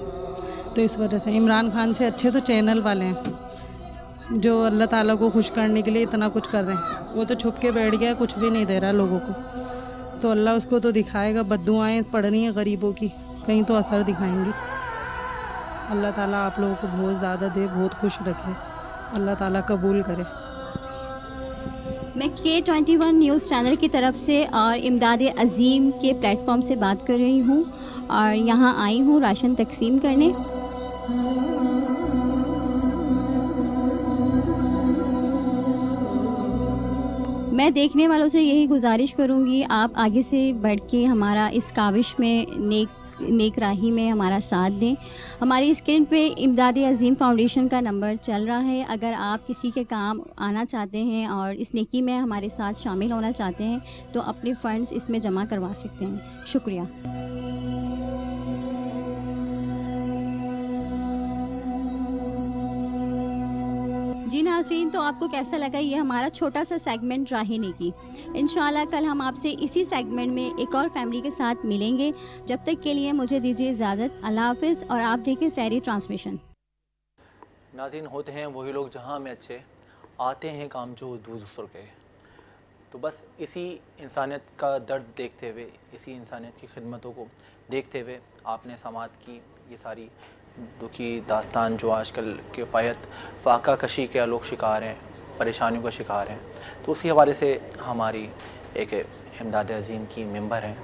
तो इस वजह से इमरान खान से अच्छे तो चैनल वाले हैं जो अल्लाह ताला को खुश करने के लिए इतना कुछ कर रहे हैं। वो तो छुप के बैठ गया, कुछ भी नहीं दे रहा लोगों को, तो अल्लाह उसको तो दिखाएगा। बद्दुआएं पड़ रही हैं गरीबों की, कहीं तो असर दिखाएंगी। अल्लाह ताला आप लोगों को बहुत ज़्यादा दे, बहुत खुश रखे, अल्लाह ताला कबूल करे। मैं K21 न्यूज़ चैनल की तरफ से और इमदाद अज़ीम के प्लेटफॉर्म से बात कर रही हूँ और यहाँ आई हूँ राशन तकसीम करने। मैं देखने वालों से यही गुजारिश करूँगी, आप आगे से बढ़ के हमारा इस काविश में नेक राही में हमारा साथ दें। हमारी स्क्रीन पे इमदाद अज़ीम फाउंडेशन का नंबर चल रहा है। अगर आप किसी के काम आना चाहते हैं और इस नेकी में हमारे साथ शामिल होना चाहते हैं तो अपने फ़ंड्स इसमें जमा करवा सकते हैं। शुक्रिया। जी नाज़रीन, तो आपको कैसा लगा ये हमारा छोटा सा सेगमेंट राह नेकी? इंशाल्लाह कल हम आपसे इसी सेगमेंट में एक और फैमिली के साथ मिलेंगे। जब तक के लिए मुझे दीजिए इजाज़त। अल्लाह हाफ़िज़ और आप देखें सहरी ट्रांसमिशन। नाज़रीन, होते हैं वही लोग जहां में अच्छे, आते हैं काम जो दूसरों के। तो बस इसी इंसानियत का दर्द देखते हुए, इसी इंसानियत की खिदमतों को देखते हुए आपने समात की ये सारी दुखी दास्तान जो आजकल किफ़ायत फाका कशी के लोग शिकार हैं, परेशानियों का शिकार हैं, तो उसी हवाले से हमारी एक इमदाद अज़ीम की मेंबर हैं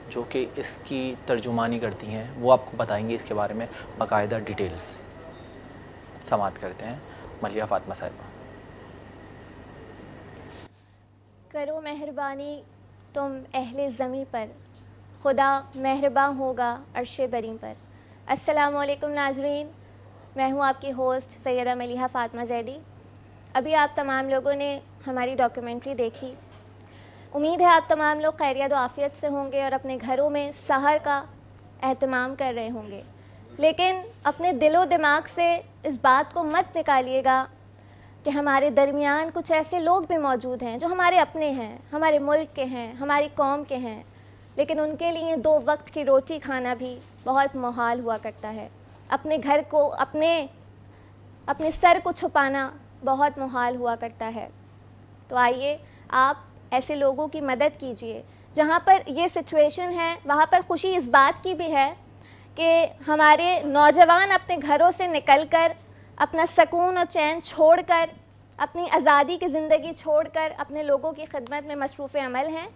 जो कि इसकी तर्जुमानी करती हैं, वो आपको बताएंगी इसके बारे में बाकायदा डिटेल्स। समाअत करते हैं मलिया फ़ातिमा साहिबा। करो मेहरबानी तुम अहले ज़मी पर, खुदा मेहरबान होगा अर्शे बरी पर। अस्सलामु अलैकुम नाज़रीन, मैं हूँ आपकी होस्ट सैयदा मलिहा फ़ातिमा ज़ैदी। अभी आप तमाम लोगों ने हमारी डॉक्यूमेंट्री देखी। उम्मीद है आप तमाम लोग खैरियत व आफ़ियत से होंगे और अपने घरों में सहर का एहतमाम कर रहे होंगे। लेकिन अपने दिलो दिमाग से इस बात को मत निकालिएगा कि हमारे दरमियान कुछ ऐसे लोग भी मौजूद हैं जो हमारे अपने हैं, हमारे मुल्क के हैं, हमारी कौम के हैं, लेकिन उनके लिए 2 वक्त की रोटी खाना भी बहुत मुहाल हुआ करता है। अपने घर को, अपने सर को छुपाना बहुत मुहाल हुआ करता है। तो आइए आप ऐसे लोगों की मदद कीजिए। जहाँ पर ये सिचुएशन है वहाँ पर खुशी इस बात की भी है कि हमारे नौजवान अपने घरों से निकलकर अपना सुकून और चैन छोड़कर, अपनी आज़ादी की ज़िंदगी छोड़कर अपने लोगों की खिदमत में मसरूफ़ अमल हैं।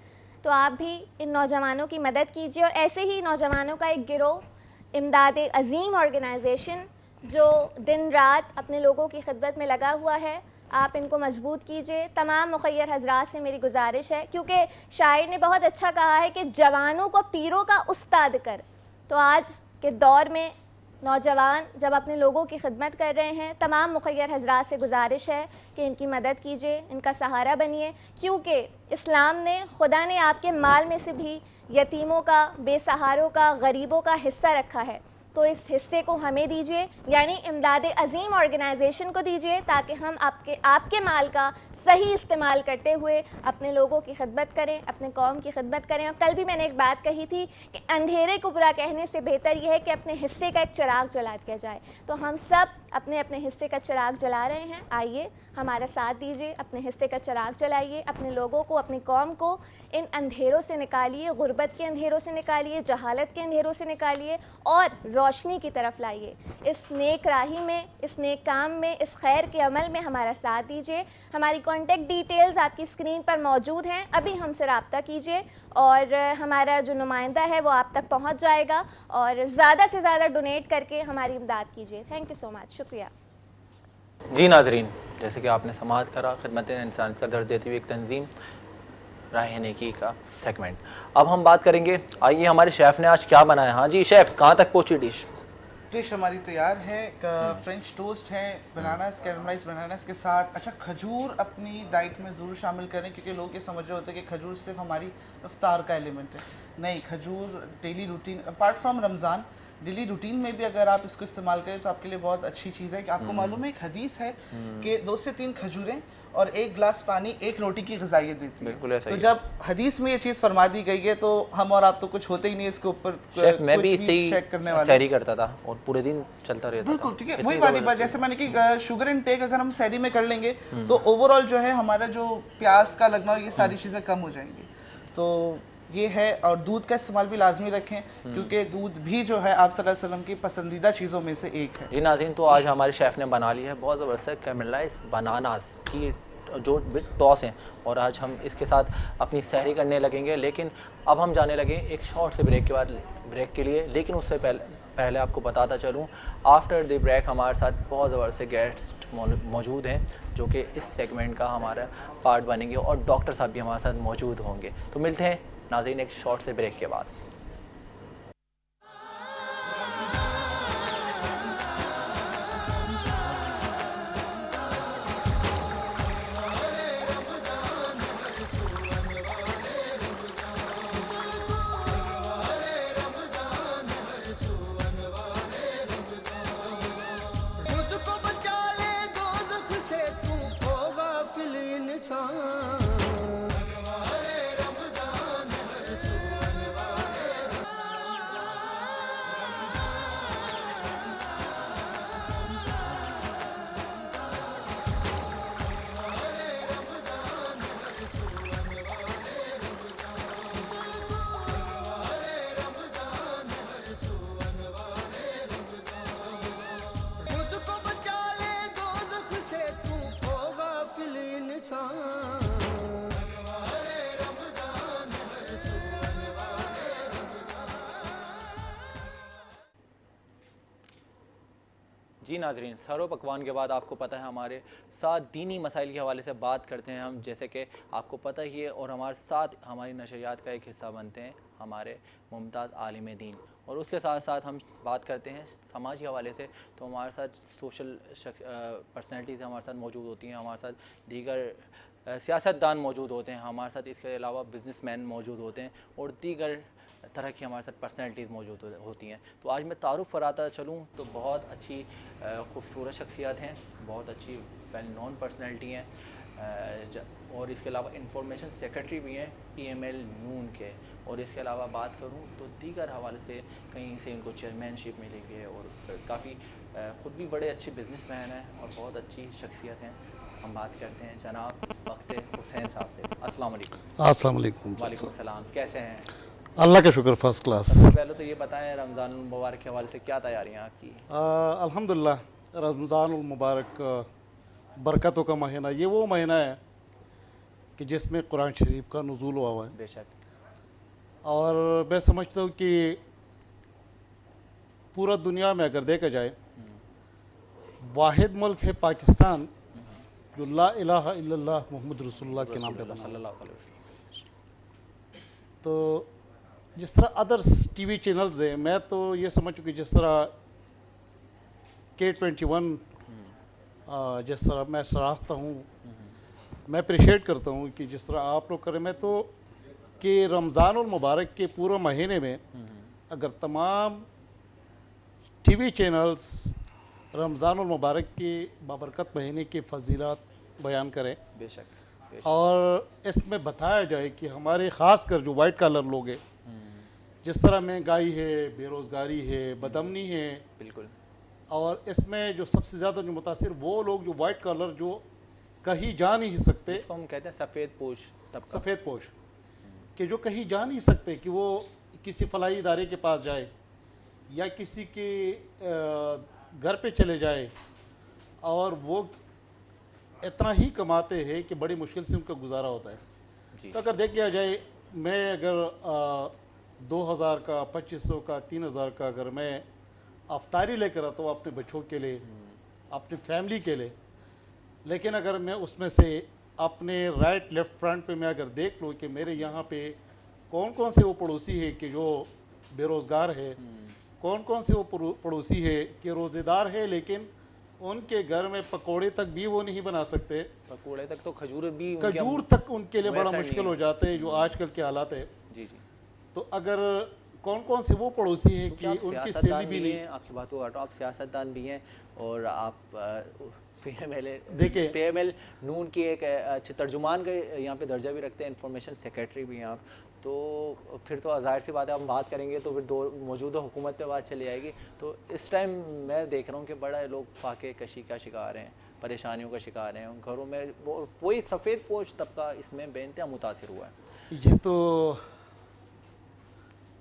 तो आप भी इन नौजवानों की मदद कीजिए और ऐसे ही नौजवानों का एक गिरोह इमदाद अज़ीम ऑर्गेनाइजेशन जो दिन रात अपने लोगों की खिदमत में लगा हुआ है, आप इनको मजबूत कीजिए। तमाम मुखय्यर हजरात से मेरी गुजारिश है, क्योंकि शायर ने बहुत अच्छा कहा है कि जवानों को पीरों का उस्ताद कर। तो आज के दौर में नौजवान जब अपने लोगों की खिदमत कर रहे हैं, तमाम मुखय्यर हजरात से गुजारिश है कि इनकी मदद कीजिए, इनका सहारा बनिए, क्योंकि इस्लाम ने, खुदा ने आपके माल में से भी यतीमों का, बेसहारों का, गरीबों का हिस्सा रखा है। तो इस हिस्से को हमें दीजिए, यानी इमदाद अज़ीम ऑर्गेनाइजेशन को दीजिए, ताकि हम आपके माल का सही इस्तेमाल करते हुए अपने लोगों की खिदमत करें, अपने कौम की खिदमत करें। और कल भी मैंने एक बात कही थी कि अंधेरे को बुरा कहने से बेहतर यह है कि अपने हिस्से का एक चिराग जला दिया जाए। तो हम सब अपने अपने हिस्से का चिराग जला रहे हैं। आइए हमारा साथ दीजिए, अपने हिस्से का चिराग जलाइए, अपने लोगों को, अपनी कौम को इन अंधेरों से निकालिए, गुर्बत के अंधेरों से निकालिए, जहालत के अंधेरों से निकालिए और रोशनी की तरफ लाइए। इस नेक राही में, इस नेक काम में, इस खैर के अमल में हमारा साथ दीजिए। हमारी कॉन्टेक्ट डिटेल्स आपकी स्क्रीन पर मौजूद हैं, अभी हमसे रब्ता कीजिए और हमारा जो नुमाइंदा है वो आप तक पहुंच जाएगा। और ज़्यादा से ज़्यादा डोनेट करके हमारी इमदाद कीजिए। थैंक यू सो मच, शुक्रिया। जी नाजरीन, जैसे कि आपने समाअत करा, खिदमत इंसानियत का दर्ज देती हुई एक तंजीम राह नेकी का सेगमेंट। अब हम बात करेंगे, आइए हमारे शेफ़ ने आज क्या बनाया। हाँ जी शेफ़, कहाँ तक पहुँची डिश? डिश हमारी तैयार है। फ्रेंच टोस्ट है, बनानास, कैरमलाइज बनानास के साथ। अच्छा, खजूर अपनी डाइट में ज़रूर शामिल करें, क्योंकि लोग ये समझ रहे होते हैं कि खजूर सिर्फ हमारी इफ्तार का एलिमेंट है। नहीं, खजूर daily routine, apart from Ramzan, daily routine में भी अगर आप इसको इस्तेमाल करें तो आपके लिए बहुत अच्छी चीज़ है। कि आपको मालूम है एक हदीस है कि 2 से 3 खजूरें और 1 गिलास पानी 1 रोटी की ग़िज़ाइयत देती है। तो जब हदीस में ये चीज़ फरमा दी गई है तो हम और आप तो कुछ होते ही नहीं इसके ऊपर। मैं भी इससे ही सैरी करता था और पूरे दिन चलता रहता था। बिल्कुल, ठीक है, वही वाली बात जैसे मैंने कि शुगर इनटेक अगर हम सैरी में कर लेंगे तो ओवरऑल जो है हमारा जो प्यास का लगना और ये सारी चीज़ें कम हो जाएंगी। तो ये है। और दूध का इस्तेमाल भी लाजमी रखें, क्योंकि दूध भी जो है आप सल्लल्लाहु अलैहि वसल्लम की पसंदीदा चीज़ों में से एक है। जी नाज़रीन, तो आज हमारे शेफ़ ने बना लिया है बहुत ज़बरदस्त कैरमलाइज बनानास की जो बिट टॉस हैं, और आज हम इसके साथ अपनी सहरी करने लगेंगे। लेकिन अब हम जाने लगे एक शॉर्ट से ब्रेक के लिए। लेकिन उससे पहले आपको बताता चलूँ, आफ्टर द ब्रेक हमारे साथ बहुत ज़बरदस्त गेस्ट मौजूद हैं जो कि इस सेगमेंट का हमारा पार्ट बनेंगे, और डॉक्टर साहब भी हमारे साथ मौजूद होंगे। तो मिलते हैं नाज़रीन एक शॉर्ट से ब्रेक के बाद। खुद को बचा ले दोज़ख से, तू होगा फिल इंसान। जी नाजरीन, सरो पकवान के बाद आपको पता है हमारे साथ दीनी मसाइल के हवाले से बात करते हैं हम, जैसे कि आपको पता ही है, और हमारे साथ हमारी नशरियात का एक हिस्सा बनते हैं हमारे मुमताज़ आलिम दीन, और उसके साथ साथ हम बात करते हैं समाजी हवाले से। तो हमारे साथ सोशल पर्सनैलिटीज़ हमारे साथ मौजूद होती हैं, हमारे साथ दीगर सियासतदान मौजूद होते हैं, हमारे साथ इसके अलावा बिजनेसमैन मौजूद होते हैं, और दीगर तरह की हमारे साथ पर्सनैलिटीज़ मौजूद होती हैं। तो आज मैं तारुफ़ पर आता चलूँ तो बहुत अच्छी खूबसूरत शख्सियत हैं, बहुत अच्छी वेल नोन पर्सनैलिटी हैं, और इसके अलावा इंफॉर्मेशन सेक्रेटरी भी हैं PML नून के। और इसके अलावा बात करूँ तो दीगर हवाले से कहीं से इनको चेयरमैनशिप मिली हुई है, और काफ़ी ख़ुद भी बड़े अच्छे बिजनेसमैन हैं और बहुत अच्छी शख्सियत हैं। हम बात करते हैं जनाब बख्ते हुसैन साहब से। अस्सलाम वालेकुम। अस्सलाम वालेकुम। वालेकुम सलाम, कैसे हैं? अल्लाह का शुक्र, फर्स्ट क्लास। सबसे पहले तो ये बताएं रमज़ान मुबारक के हवाले से क्या तैयारियां आपकी? अल्हम्दुलिल्लाह, रमज़ान मुबारक बरकतों का महीना, ये वो महीना है कि जिसमें कुरान शरीफ का नुज़ूल हुआ हुआ है। बेशक। और मैं समझता हूँ कि पूरा दुनिया में अगर देखा जाए, वाहिद मुल्क है पाकिस्तान जो ला इलाहा इल्लल्लाह मुहम्मद रसूलुल्लाह के नाम पे बना। सल्लल्लाहु अलैहि वसल्लम। तो जिस तरह अदर्स TV चैनल्स हैं, मैं तो ये समझ चुकी, जिस तरह K21 जिस तरह मैं सराहता हूँ, मैं अप्रिशिएट करता हूँ कि जिस तरह आप लोग करें, मैं तो कि रमज़ानुल मुबारक के पूरे महीने में अगर तमाम TV चैनल्स रमज़ानुल मुबारक के बाबरकत महीने की फजीलत बयान करें, बेशक, और इसमें बताया जाए कि हमारे ख़ास कर जो वाइट कॉलर लोग हैं, जिस तरह महंगाई है, बेरोज़गारी है, बदअमनी है, बिल्कुल, और इसमें जो सबसे ज़्यादा जो मुतासिर वो लोग जो वाइट कॉलर जो कहीं जा नहीं सकते, इसको हम कहते हैं सफ़ेद पोश तबका। सफ़ेद पोश, कि जो कहीं जा नहीं सकते कि वो किसी फलाही इदारे के पास जाए या किसी के घर पे चले जाए, और वो इतना ही कमाते हैं कि बड़ी मुश्किल से उनका गुजारा होता है। तो अगर देख लिया जाए, मैं अगर 2000 का, 2500 का, 3000 का अगर मैं अफ्तारी लेकर आता हूँ अपने बच्चों के लिए, अपनी फैमिली के लिए, लेकिन अगर मैं उसमें से अपने राइट लेफ़्ट फ्रंट पे मैं अगर देख लूँ कि मेरे यहाँ पे कौन कौन से वो पड़ोसी है कि जो बेरोज़गार है, कौन कौन से वो पड़ोसी है कि रोज़ेदार है लेकिन उनके घर में पकोड़े तक भी वो नहीं बना सकते, पकोड़े तक तो खजूर भी, खजूर तक उनके लिए बड़ा मुश्किल हो जाते हैं, जो आजकल के हालात है। जी जी। तो अगर कौन कौन से वो पड़ोसी हैं कि उनकी सैलरी भी नहीं, आपकी बात को काटो, आप सियासतदान भी हैं और आप देखिए PML नून की एक अच्छे तर्जुमान का यहाँ पे दर्जा भी रखते हैं, इंफॉर्मेशन सेक्रेटरी भी हैं आप, तो फिर तो ज़ाहिर सी बात है, हम बात करेंगे तो फिर मौजूदा हुकूमत पे बात चली आएगी। तो इस टाइम मैं देख रहा हूँ कि बड़ा लोग फाके कशी का शिकार हैं, परेशानियों का शिकार हैं घरों में, वही सफ़ेद पोश तबका इसमें बेइंतहा मुतासिर हुआ है। ये तो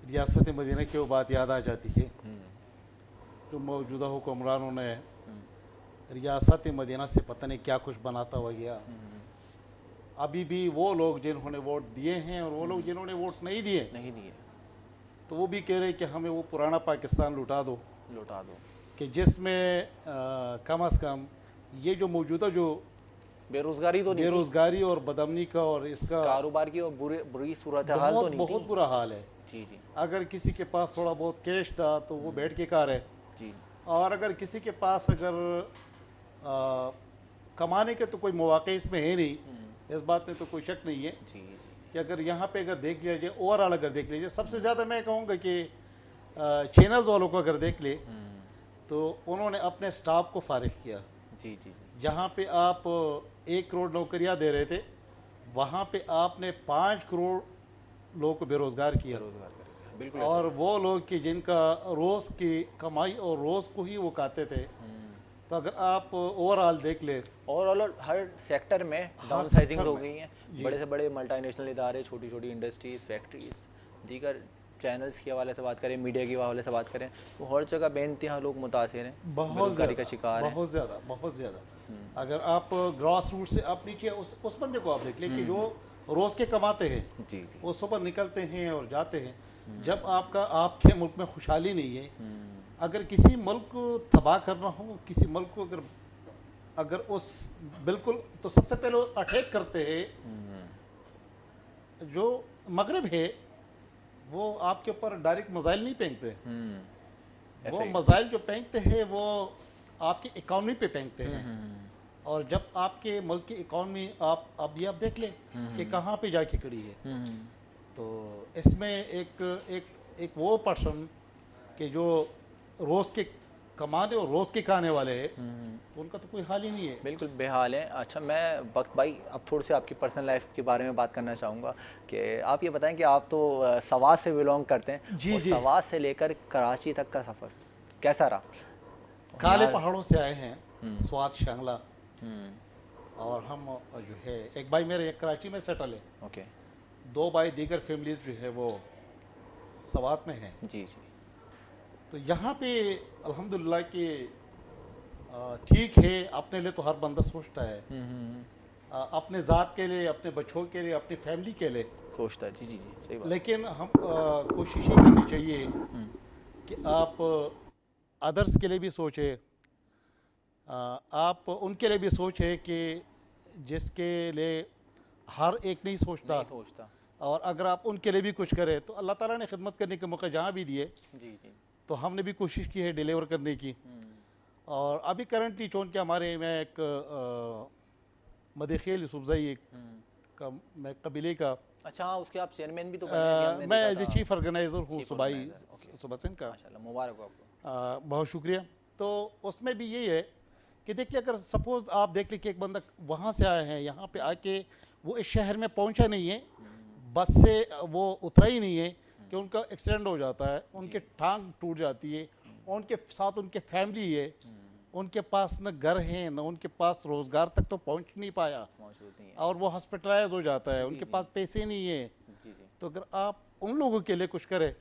रियासत मदीना की वो बात याद आ जाती है जो मौजूदा हुक्मरानों ने रियासत मदीना से पता नहीं क्या कुछ बनाता हुआ गया। अभी भी वो लोग जिन्होंने वोट दिए हैं और वो लोग जिन्होंने वोट नहीं दिए, तो वो भी कह रहे हैं कि हमें वो पुराना पाकिस्तान लुटा दो कि जिसमें कम अज़ कम ये जो मौजूदा जो बेरोज़गारी तो बेरोज़गारी और बदअमनी का और इसका कारोबार की और बुरी सूरत हाल तो नहीं, बहुत बुरा हाल है। जी जी। अगर किसी के पास थोड़ा बहुत कैश था तो वो बैठ के खा रहे जी, और अगर किसी के पास अगर कमाने के तो कोई मौके इसमें है नहीं, इस बात में तो कोई शक नहीं है जी जी। कि अगर यहाँ पे अगर देख लिया जाए, ओवरऑल अगर देख लीजिए, सबसे ज़्यादा मैं कहूँगा कि चैनल्स वालों को अगर देख ले तो उन्होंने अपने स्टाफ को फारिग किया। जी जी। जहाँ पे आप 1 करोड़ नौकरियाँ दे रहे थे, वहाँ पे आपने 5 करोड़ लोगों को बेरोज़गार किया। बिल्कुल। और वो लोग कि जिनका रोज़ की कमाई और रोज़ को ही वो खाते थे, तो अगर आप ओवरऑल देख ले, ओवरऑल हर सेक्टर में डाउन साइजिंग हो गई है, बड़े से बड़े मल्टीनेशनल इदारे, छोटी छोटी इंडस्ट्रीज़, फैक्ट्रीज़, दीगर चैनल्स के हवाले से बात करें, मीडिया के हवाले से बात करें, तो हर जगह बेइंतहा लोग मुतासिर हैं, बेरोज़गारी का शिकार हैं, बहुत ज़्यादा। अगर आप ग्रास रूट से आप नीचे उस बंदे को आप देख लें कि जो रोज़ के कमाते हैं, जी जी, वो सुबह निकलते हैं और जाते हैं। जब आपके मुल्क में खुशहाली नहीं है, अगर किसी मुल्क को तबाह करना हो, किसी मुल्क को अगर उस बिल्कुल, तो सबसे पहले वो अटैक करते हैं। जो मगरब है वो आपके ऊपर डायरेक्ट मिसाइल नहीं फेंकते, वो मिसाइल जो फेंकते हैं वो आपकी इकॉनमी पे फेंकते हैं। और जब आपके मुल्क की इकॉनमी आप देख लें कि कहाँ पे जाके खड़ी है, तो इसमें एक वो पर्सन के जो रोज़ के कमाने और रोज़ के खाने वाले हैं, उनका तो कोई हाल ही नहीं है, बिल्कुल बेहाल है। अच्छा, मैं वक्त भाई अब थोड़ी सी आपकी पर्सनल लाइफ के बारे में बात करना चाहूँगा कि आप ये बताएं कि आप तो सवात से बिलोंग करते हैं। जी जी। सवात से लेकर कराची तक का सफ़र कैसा रहा? काले पहाड़ों से आए हैं, स्वात शांगला, और हम जो है एक भाई मेरे कराची में सेटल है, ओके, 2 भाई दीगर फैमिलीज जो है वो सवात में हैं। जी जी। तो यहाँ पे अल्हम्दुलिल्लाह कि ठीक है, अपने लिए तो हर बंदा सोचता है, अपने ज़ात के लिए, अपने बच्चों के लिए, अपनी फैमिली के लिए सोचता है। जी जी जी, सही बात। लेकिन हम कोशिश ये करनी चाहिए कि आप अदर्स के लिए भी सोचें, आप उनके लिए भी सोचें कि जिसके लिए हर एक नहीं सोचता, और अगर आप उनके लिए भी कुछ करें तो अल्लाह ताला ने खिदमत करने के मौके जहाँ भी दिए, जी जी, तो हमने भी कोशिश की है डिलीवर करने की। और अभी करंटली चूँकि हमारे में एक मदखेल यूसुफजई का मैं कबीले का, अच्छा हाँ, उसके आप चेयरमैन भी तो बने हैं, हमने मैं देखा एज ए था। चीफ ऑर्गेनाइज़र हूँ चीफ सुबाई ऑर्गेनाइजर, ओके। सुबह सिंह का। माशाल्लाह, मुबारक हो आपको। बहुत शुक्रिया। तो उसमें भी यही है कि देखिए, अगर सपोज़ आप देख लें कि एक बंदा वहाँ से आया है, यहाँ पे आके वो इस शहर में पहुँचा नहीं है, बस से वो उतरा ही नहीं है कि उनका एक्सीडेंट हो जाता है, उनके टांग टूट जाती है, उनके साथ उनके फैमिली है, उनके पास न घर है न उनके पास रोज़गार तक तो पहुँच नहीं पाया, और वो हॉस्पिटलाइज हो जाता है, उनके पास पैसे नहीं है। तो अगर आप उन लोगों के लिए कुछ करें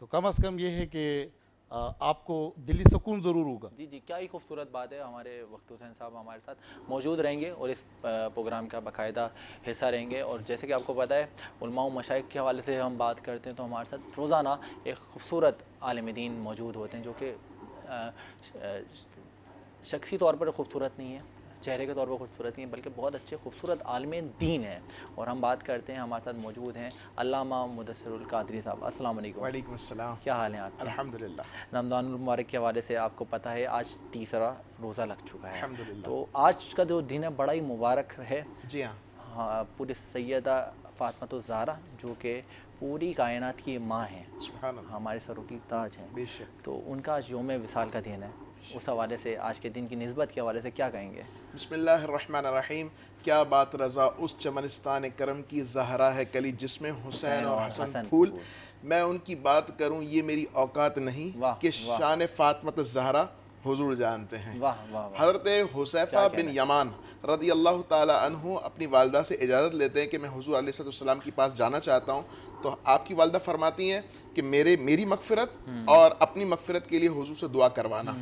तो कम से कम ये है कि आपको दिल्ली सुकून ज़रूर होगा। जी जी, क्या ही खूबसूरत बात है। हमारे वक्त हुसैन साहब हमारे साथ मौजूद रहेंगे और इस प्रोग्राम का बाकायदा हिस्सा रहेंगे। और जैसे कि आपको पता है, उलमा व मशाइख के हवाले से हम बात करते हैं तो हमारे साथ रोज़ाना एक खूबसूरत आलिम दीन मौजूद होते हैं, जो कि शख्सी तौर पर खूबसूरत नहीं है, चेहरे के तौर पर खूबसूरत नहीं है, बल्कि बहुत अच्छे खूबसूरत आलिम दीन है। और हम बात करते हैं, हमारे साथ मौजूद हैं अल्लामा मुदस्सिरुल कादरी साहब। अस्सलाम वालेकुम। वालेकुम अस्सलाम। क्या हाल है आपके? अल्हम्दुलिल्लाह। रमज़ानुल मुबारक के हवाले से आपको पता है आज तीसरा रोज़ा लग चुका है, अल्हम्दुलिल्लाह। तो आज का जो दिन है बड़ा ही मुबारक है। जी हाँ। हाँ, पूरी सैयदा फ़ातिमा ज़हरा जो कि पूरी कायनात की माँ हैं, सुभान अल्लाह, हमारे सरों की ताज हैं, बेशक। तो उनका आज यौम विसाल का दिन है। उस हवाले से आज के दिन की निस्बत के हवाले से क्या कहेंगे? बिस्मिल्लाहिर्रहमानिर्रहीम। क्या बात रज़ा उस चमनिस्तान करम की ज़हरा है कली जिसमें हुसैन और हसन फूल। मैं उनकी बात करूं ये मेरी औकात नहीं कि शान फ़ातिमा ज़हरा हुजूर जानते हैं। हज़रत हुज़ैफ़ा बिन यमान रज़ी अल्लाह ताला अन्हु अपनी वालदा से इजाज़त लेते हैं कि मैं हुजूर अलैहिस्सलाम के पास जाना चाहता हूँ। तो आपकी वालदा फरमाती हैं कि मेरी मग़फ़िरत और अपनी मग़फ़िरत के लिए हुजूर से दुआ करवाना।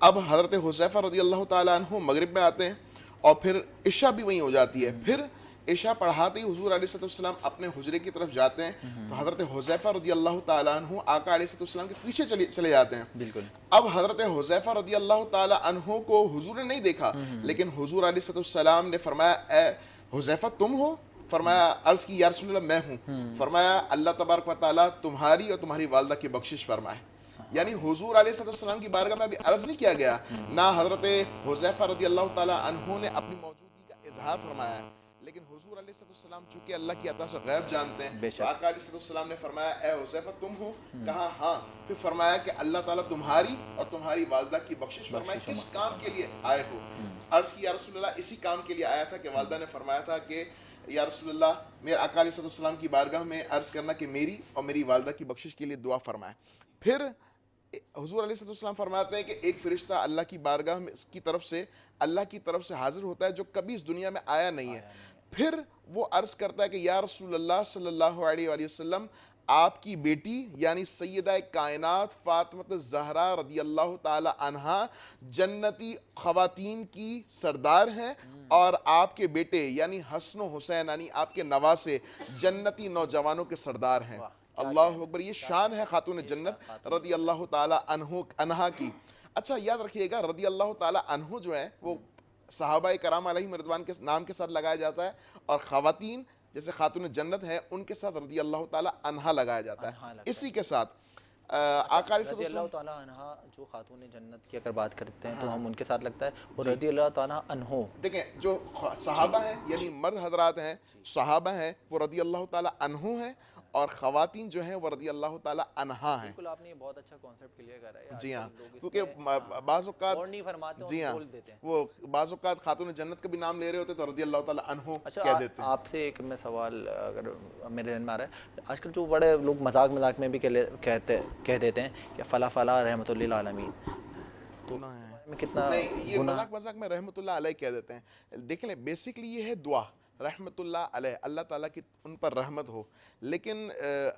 अब हज़रत हुज़ैफ़ा रज़ी अल्लाह ताला अन्हु मगरिब में आते हैं और फिर इशा भी वहीं हो जाती है। फिर इशा पढ़ाते ही हुजूर अलैहिस्सलाम अपने हुजरे की तरफ जाते हैं, तो हज़रत हुज़ैफ़ा रज़ी अल्लाह ताला अन्हु आका अलैहिस्सलाम के पीछे चले जाते हैं। बिल्कुल। अब हज़रत हुज़ैफ़ा रज़ी अल्लाह ताला अन्हु को हुजूर ने नहीं देखा, लेकिन हुजूर अलैहिस्सलाम ने फरमाया, ए हुज़ैफ़ा तुम हो? फरमाया, अर्ज़ की या रसूलल्लाह मैं हूँ। फरमाया, अल्लाह तबारक व तआला तुम्हारी और तुम्हारी वालदा की बख्शिश फरमाए। यानी हुजूर अलैहिस्सलाम की बारगाह में अभी अर्ज़ नहीं किया गया, ना हज़रत हुज़ैफ़ा रज़ी अल्लाह ताला अन्हु ने अपनी मौजूदगी का इजहार फरमाया, लेकिन हुजूर अलैहिस्सलाम चूंकि अल्लाह की अता से गैब जानते हैं, तो आका अलैहिस्सलाम ने फरमाया, ए हुज़ैफ़ा तुम हो? कहा हाँ। फिर फरमाया कि अल्लाह ताला तुम्हारी और तुम्हारी वालदा की बख्शिश फरमाए। किस काम के लिए आए हो? अर्ज़ की या रसूलल्लाह इसी काम के लिए आया था कि वालदा ने फरमाया था कि या रसूलल्लाह मेरे आका अलैहिस्सलाम की बारगाह में अर्ज़ करना कि मेरी और मेरी वालदा की बख्शिश के लिए दुआ फरमाए। फिर हुजूर अलैहिस्सलाम फरमाते हैं कि एक फ़रिश्ता अल्लाह की बारगाह में की तरफ से अल्लाह की तरफ से हाजिर होता है जो कभी इस दुनिया में आया नहीं है। फिर वो अर्ज़ करता है कि या रसूलल्लाह सल्लल्लाहु अलैहि वसल्लम आपकी बेटी यानी सैयदा कायनात फ़ातिमा ज़हरा रज़ी अल्लाह ताला अन्हा जन्नती ख़वातीन की सरदार हैं, और आपके बेटे यानी हसन हुसैन यानी आपके नवासे जन्नती नौजवानों के सरदार हैं। अल्लाह अकबर, ये शान है खातून जन्नत रदी अल्लाह ताला अन्हा की। अच्छा याद रखिएगा, रदी अल्लाह ताला अन्हु जो है वो सहाबा कराम अलैहिम रिदवान के नाम के साथ लगाया जाता है, और खवातीन जैसे खातून जन्नत है उनके साथ रदी अल्लाह ताला अन्हा लगाया जाता है। इसी के साथ आका रदी अल्लाह ताला अन्हा जो खातून जन्नत की अगर बात करते हैं तो हम उनके साथ लगता है, और रदी अल्लाह ताला अन्हो, देखें जो सहाबा हैं यानी मर्द हजरात हैं, सहाबा हैं, वो रदी अल्लाह ताला अन्हु हैं, और खवातीन जो हैं वो रदी अल्लाह ताला अन्हा हैं। बिल्कुल आपने ये बहुत अच्छा कॉन्सेप्ट क्लियर करा है। जी हाँ, क्योंकि बाज़ औक़ात और नहीं फरमाते, जी हाँ, बोल देते हैं। वो बाज़ औक़ात खातून जन्नत का भी नाम ले रहे होते तो रदी अल्लाह ताला अन्हु अच्छा, कह देते हैं। आपसे एक मैं सवाल अगर मेरे ध्यान में आ रहा है, आजकल जो बड़े लोग मजाक में भी कह देते हैं कि फ़ला फ़ला रहमतुल्लिल आलमीन, तो में कितना नहीं, ये मजाक में रहमतुल्लाह अलैह कह देते हैं। देख लें, बेसिकली ये है दुआ रहमतुल्लाह अलैह, अल्लाह ताला की उन पर रहमत हो, लेकिन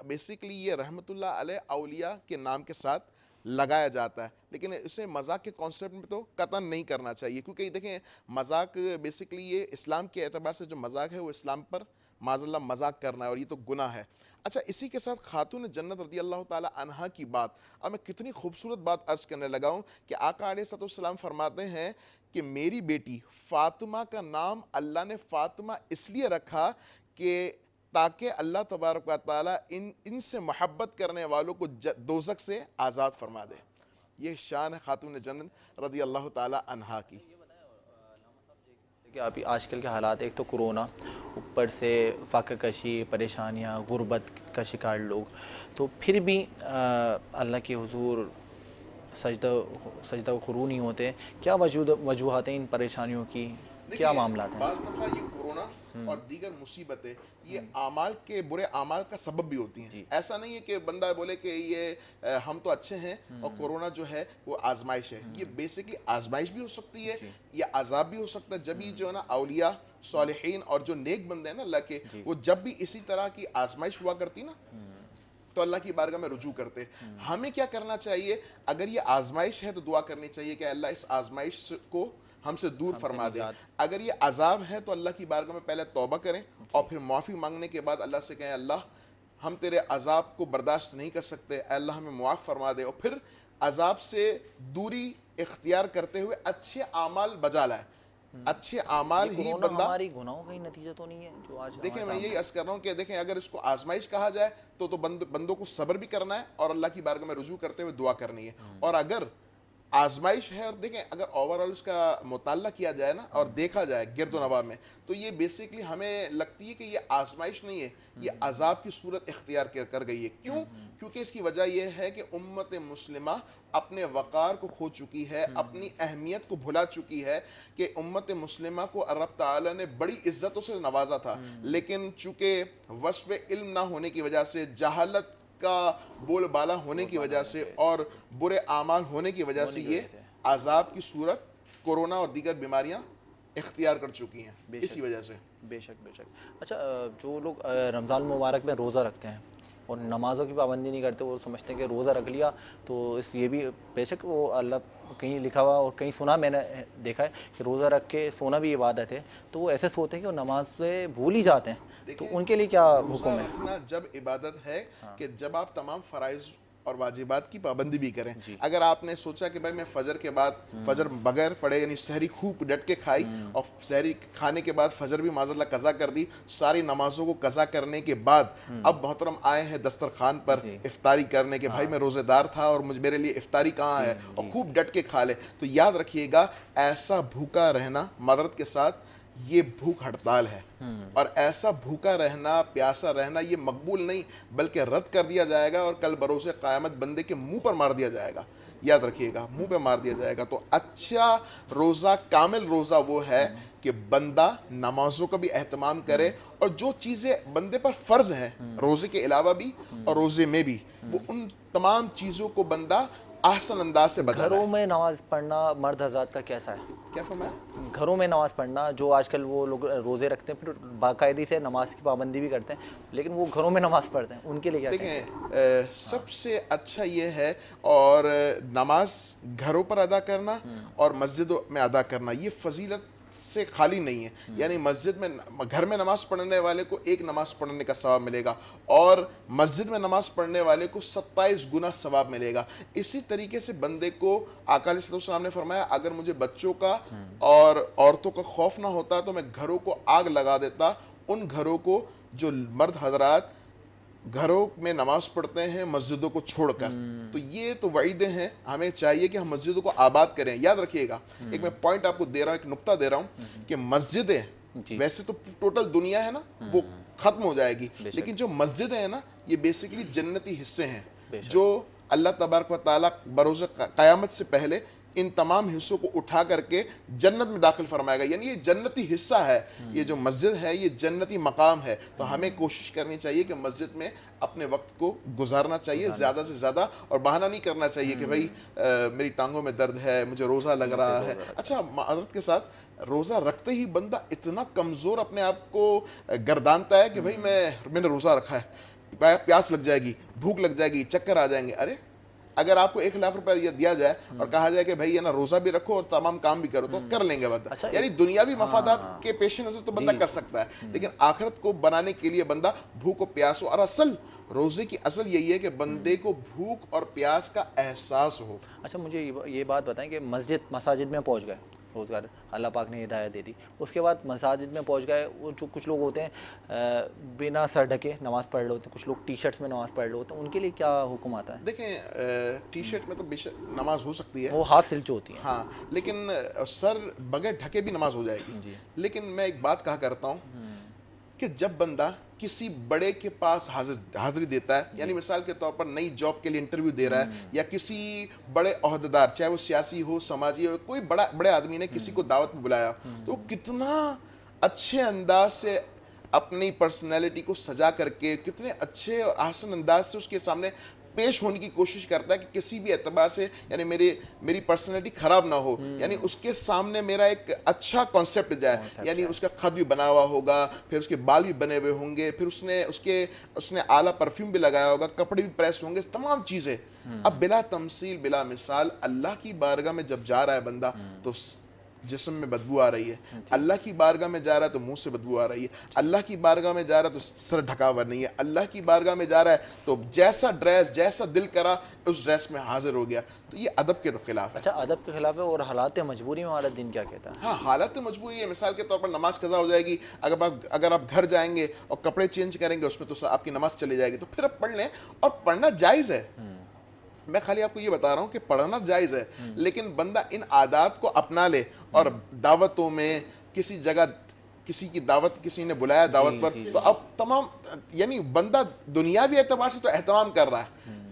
बेसिकली ये रहमतुल्लाह अलैह औलिया के नाम के साथ लगाया जाता है, लेकिन इसे मजाक के कॉन्सेप्ट में तो कतन नहीं करना चाहिए, क्योंकि देखें मजाक बेसिकली ये इस्लाम के एतबार से जो मजाक है वो इस्लाम पर माज़ल्लाह मजाक करना है, और ये तो गुनाह है। अच्छा, इसी के साथ खातून जन्नत रदी अल्लाह ताला अन्हा की बात, अब मैं कितनी खूबसूरत बात अर्ज़ करने लगा हूँ कि आका अलैहिस्सलाम फरमाते हैं कि मेरी बेटी फ़ातिमा का नाम अल्लाह ने फ़ातिमा इसलिए रखा कि ताकि अल्लाह तबारक व तआला इनसे मोहब्बत करने वालों को दोज़ख से आज़ाद फरमा दे। ये शान है खातून जन्नत रदी अल्लाह ताला अन्हा की। कि अभी आजकल के हालात, एक तो कोरोना, ऊपर से फ़ाक़ा कशी, परेशानियाँ, गुर्बत का शिकार लोग, तो फिर भी अल्लाह के हुजूर सजदा खुरू नहीं होते। क्या वजूहात हैं इन परेशानियों की, क्या मामला है? बाज़ दफ़ा ये कोरोना और दीगर मुसीबतें ये आमाल के बुरे आमाल का सबब भी होती हैं। ऐसा नहीं है कि बंदा बोले कि ये हम तो अच्छे हैं और कोरोना जो है वो आजमाइश है। ये बेसिकली आजमाइश भी हो सकती है या अजाब भी हो सकता है। जब ये जो है ना औलिया सालिहीन और जो नेक बंदे हैं ना अल्लाह के, वो जब भी इसी तरह की आजमाइश हुआ करती ना तो अल्लाह की बारगाह में रुजू करते। हमें क्या करना चाहिए? अगर ये आजमाइश है तो दुआ करनी चाहिए कि अल्लाह इस आजमाइश को हमसे दूर फरमा दे। अगर ये अजाब है तो अल्लाह की बारगाह में पहले तौबा करें और फिर माफ़ी मांगने के बाद अल्लाह से कहें अल्लाह हम तेरे अजाब को बर्दाश्त नहीं कर सकते, अल्लाह हमें मुआफ़ फरमा दे, और फिर अजाब से दूरी इख्तियार करते हुए अच्छे आमाल बजा लाए। अच्छे आमाल ही बंदा, हमारी गुनाहों का ही नतीजा तो नहीं है जो आज देखें मैं यही अर्ज कर रहा हूँ कि देखें अगर इसको आजमाइश कहा जाए तो बंदों को सब्र भी करना है और अल्लाह की बारगाह में रुजू करते हुए दुआ करनी है। और अगर आजमाइश है, और देखें अगर ओवरऑल उसका मुताल्ला किया जाए ना और देखा जाए गिरदोनवा में, तो ये बेसिकली हमें लगती है कि ये आजमाइश नहीं है, ये अजाब की सूरत इख्तियार कर गई है। क्यों? क्योंकि इसकी वजह यह है कि उम्मत मुस्लिमा अपने वक़ार को खो चुकी है, अपनी अहमियत को भुला चुकी है कि उम्मत मुस्लिमा को रब ताला ने बड़ी इज्जतों से नवाजा था, लेकिन चूँकि वस्फ़ इल्म ना होने की वजह से, जहालत का बोलबाला होने की वजह से और बुरे आमाल होने की वजह से ये अजाब की सूरत कोरोना और दीगर बीमारियां इख्तियार कर चुकी हैं इसी वजह से। बेशक। अच्छा, जो लोग रमज़ान मुबारक में रोज़ा रखते हैं और नमाज़ों की पाबंदी नहीं करते, वो समझते हैं कि रोज़ा रख लिया तो इस ये भी, बेशक वो अल्लाह कहीं लिखा हुआ और कहीं सुना, मैंने देखा है कि रोज़ा रख के सोना भी इबादत है, तो वो ऐसे सोते हैं कि वो नमाज से भूल ही जाते हैं। तो उनके लिए क्या हुक्म है? रखना जब इबादत है कि जब आप तमाम फ़राइज़ और वाजिबात की पाबंदी भी करें। अगर आपने सोचा कि भाई मैं फजर के बाद फजर बगैर पढ़े यानी सहरी खूब डट के खाई और सहरी खाने के बाद फजर भी माज़अल्लाह कज़ा कर दी, सारी नमाजों को कज़ा करने के बाद अब मोहतरम आए हैं दस्तरखान पर इफ्तारी करने के, भाई मैं रोज़ेदार था और मेरे लिए इफ्तारी कहाँ है, और खूब डट के खा ले, तो याद रखिएगा ऐसा भूखा रहना मादरत के साथ ये भूख हड़ताल है, और ऐसा भूखा रहना, प्यासा रहना ये मकबूल नहीं बल्कि रद्द कर दिया जाएगा और कल बरोज़े क़यामत बंदे के मुंह पर मार दिया जाएगा। याद रखिएगा, मुंह पे मार दिया जाएगा। तो अच्छा रोज़ा, कामिल रोज़ा वो है कि बंदा नमाजों का भी एहतमाम करे और जो चीज़ें बंदे पर फ़र्ज़ हैं रोज़े के अलावा भी और रोज़े में भी, वो उन तमाम चीज़ों को बंदा आसान अंदाज से बता। घरों में नमाज़ पढ़ना मर्द हज़रात का कैसा है? क्या फरमाया? घरों में नमाज़ पढ़ना, जो आजकल वो लोग रोज़े रखते हैं फिर बाकायदे से नमाज की पाबंदी भी करते हैं, लेकिन वो घरों में नमाज़ पढ़ते हैं, उनके लिए क्या देखें? सबसे अच्छा ये है, और नमाज घरों पर अदा करना और मस्जिदों में अदा करना, ये फजीलत से खाली नहीं है। यानी मस्जिद में, घर में नमाज पढ़ने वाले को एक नमाज पढ़ने का सवाब मिलेगा और मस्जिद में नमाज पढ़ने वाले को 27 गुना सवाब मिलेगा। इसी तरीके से बंदे को आका अलैहिस्सलाम ने फरमाया, अगर मुझे बच्चों का और औरतों का खौफ ना होता तो मैं घरों को आग लगा देता, उन घरों को जो मर्द हजरात घरों में नमाज पढ़ते हैं मस्जिदों को छोड़कर। तो ये तो वईदें हैं, हमें चाहिए कि हम मस्जिदों को आबाद करें। याद रखिएगा, एक मैं पॉइंट आपको दे रहा हूं, एक नुक्ता दे रहा हूं कि मस्जिदें वैसे तो टोटल दुनिया है ना वो खत्म हो जाएगी, लेकिन जो मस्जिदें हैं ना ये बेसिकली जन्नती हिस्से हैं जो अल्लाह तबारक व तआला बरोज़ क़यामत से पहले इन तमाम हिस्सों को उठा करके जन्नत में दाखिल फरमाएगा। यानी ये जन्नती हिस्सा है, ये जो मस्जिद है ये जन्नती मकाम है। तो हमें कोशिश करनी चाहिए कि मस्जिद में अपने वक्त को गुजारना चाहिए ज़्यादा से ज़्यादा, और बहाना नहीं करना चाहिए कि भाई मेरी टांगों में दर्द है, मुझे रोज़ा लग रहा है। अच्छा, माज़रत के साथ रोज़ा रखते ही बंदा इतना कमज़ोर अपने आप को गर्दानता है कि भाई मैंने रोज़ा रखा है, प्यास लग जाएगी, भूख लग जाएगी, चक्कर आ जाएंगे। अरे अगर आपको 1 लाख रुपए दिया जाए और कहा जाए कि भाई ये ना रोजा भी रखो और तमाम काम भी करो, तो कर लेंगे बंदा। अच्छा, यानी दुनियावी मफादात के पेश नजर तो बंदा कर सकता है, लेकिन आखिरत को बनाने के लिए बंदा भूख और प्यास हो। और असल रोजे की असल यही है कि बंदे को भूख और प्यास का एहसास हो। अच्छा, मुझे ये बात बताएं कि मसाजिद में पहुंच गए, रोज़गार अल्लाह पाक ने हिदायत दे दी, उसके बाद मसाजिद में पहुंच गए, वो जो कुछ लोग होते हैं बिना सर ढके नमाज़ पढ़ रहे होते हैं, कुछ लोग टी शर्ट्स में नमाज़ पढ़ रहे होते हैं, उनके लिए क्या हुक्म आता है? देखें, टी शर्ट में तो बेशक नमाज हो सकती है, वो हाथ सिलचो होती है, हाँ, लेकिन सर बगैर ढके भी नमाज हो जाएगी। लेकिन मैं एक बात कहा करता हूँ कि जब बंदा किसी बड़े के पास हाजिरी देता है, यानी मिसाल के तौर पर नई जॉब के लिए इंटरव्यू दे रहा है, या किसी बड़े ओहदेदार, चाहे वो सियासी हो, समाजी हो, कोई बड़े आदमी ने किसी को दावत में बुलाया, तो कितना अच्छे अंदाज से अपनी पर्सनैलिटी को सजा करके, कितने अच्छे और आसान अंदाज से उसके सामने पेश होने की कोशिश करता है कि किसी भी एतबार से यानी मेरी पर्सनैलिटी खराब ना हो, यानी उसके सामने मेरा एक अच्छा कॉन्सेप्ट जाए। यानी उसका खत भी बना हुआ होगा, फिर उसके बाल भी बने हुए होंगे, फिर उसने आला परफ्यूम भी लगाया होगा, कपड़े भी प्रेस होंगे, तमाम चीजें। अब बिला तमसील बिला मिसाल अल्लाह की बारगाह में जब जा रहा है बंदा तो जिस्म में बदबू आ रही है, अल्लाह की बारगाह में जा रहा है तो मुंह से बदबू आ रही है, अल्लाह की बारगाह में जा रहा है तो सर ढका हुआ नहीं है, अल्लाह की बारगाह में जा रहा है तो जैसा ड्रेस जैसा दिल करा उस ड्रेस में हाजिर हो गया। तो ये अदब के तो खिलाफ है। अच्छा, अदब के खिलाफ है। और हालात मजबूरी में हमारा दिन क्या कहता है? हाँ, हालात मजबूरी है। मिसाल के तौर पर नमाज कज़ा हो जाएगी, अगर आप घर जाएंगे और कपड़े चेंज करेंगे उसमें तो आपकी नमाज चली जाएगी, तो फिर आप पढ़ लें, और पढ़ना जायज़ है। मैं खाली आपको ये बता रहा हूँ कि पढ़ना जायज़ है, लेकिन बंदा इन आदात को अपना ले और दावतों में किसी जगह किसी की दावत, किसी ने बुलाया दावत पर, तो अब तमाम यानी बंदा दुनियावी एतबार से तो एहतमाम कर रहा है,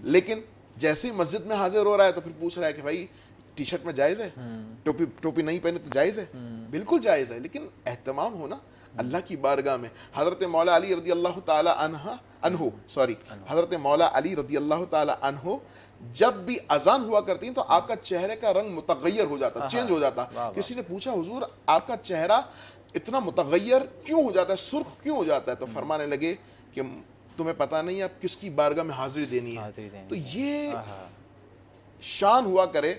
लेकिन जैसे ही मस्जिद में हाजिर हो रहा है तो फिर पूछ रहा है कि भाई टी शर्ट में जायज़ है, टोपी नहीं पहने तो जायज़ है। बिल्कुल जायज़ है, लेकिन एहतमाम होना अल्लाह की बारगाह में। हज़रत मौला अली रज़ी अल्लाह ताला अन्हु हज़रत मौला अली रज़ी अल्लाह ताला अन्हु जब भी अजान हुआ करती तो आपका चेहरे का रंग मुतगय्यर हो जाता, चेंज हो जाता। किसी ने पूछा, हुजूर आपका चेहरा इतना मुतगय्यर क्यों हो जाता है, सुर्ख क्यों हो जाता है? तो फरमाने लगे कि तुम्हें पता नहीं आप किसकी बारगाह में हाजिरी देनी है। तो ये शान हुआ करे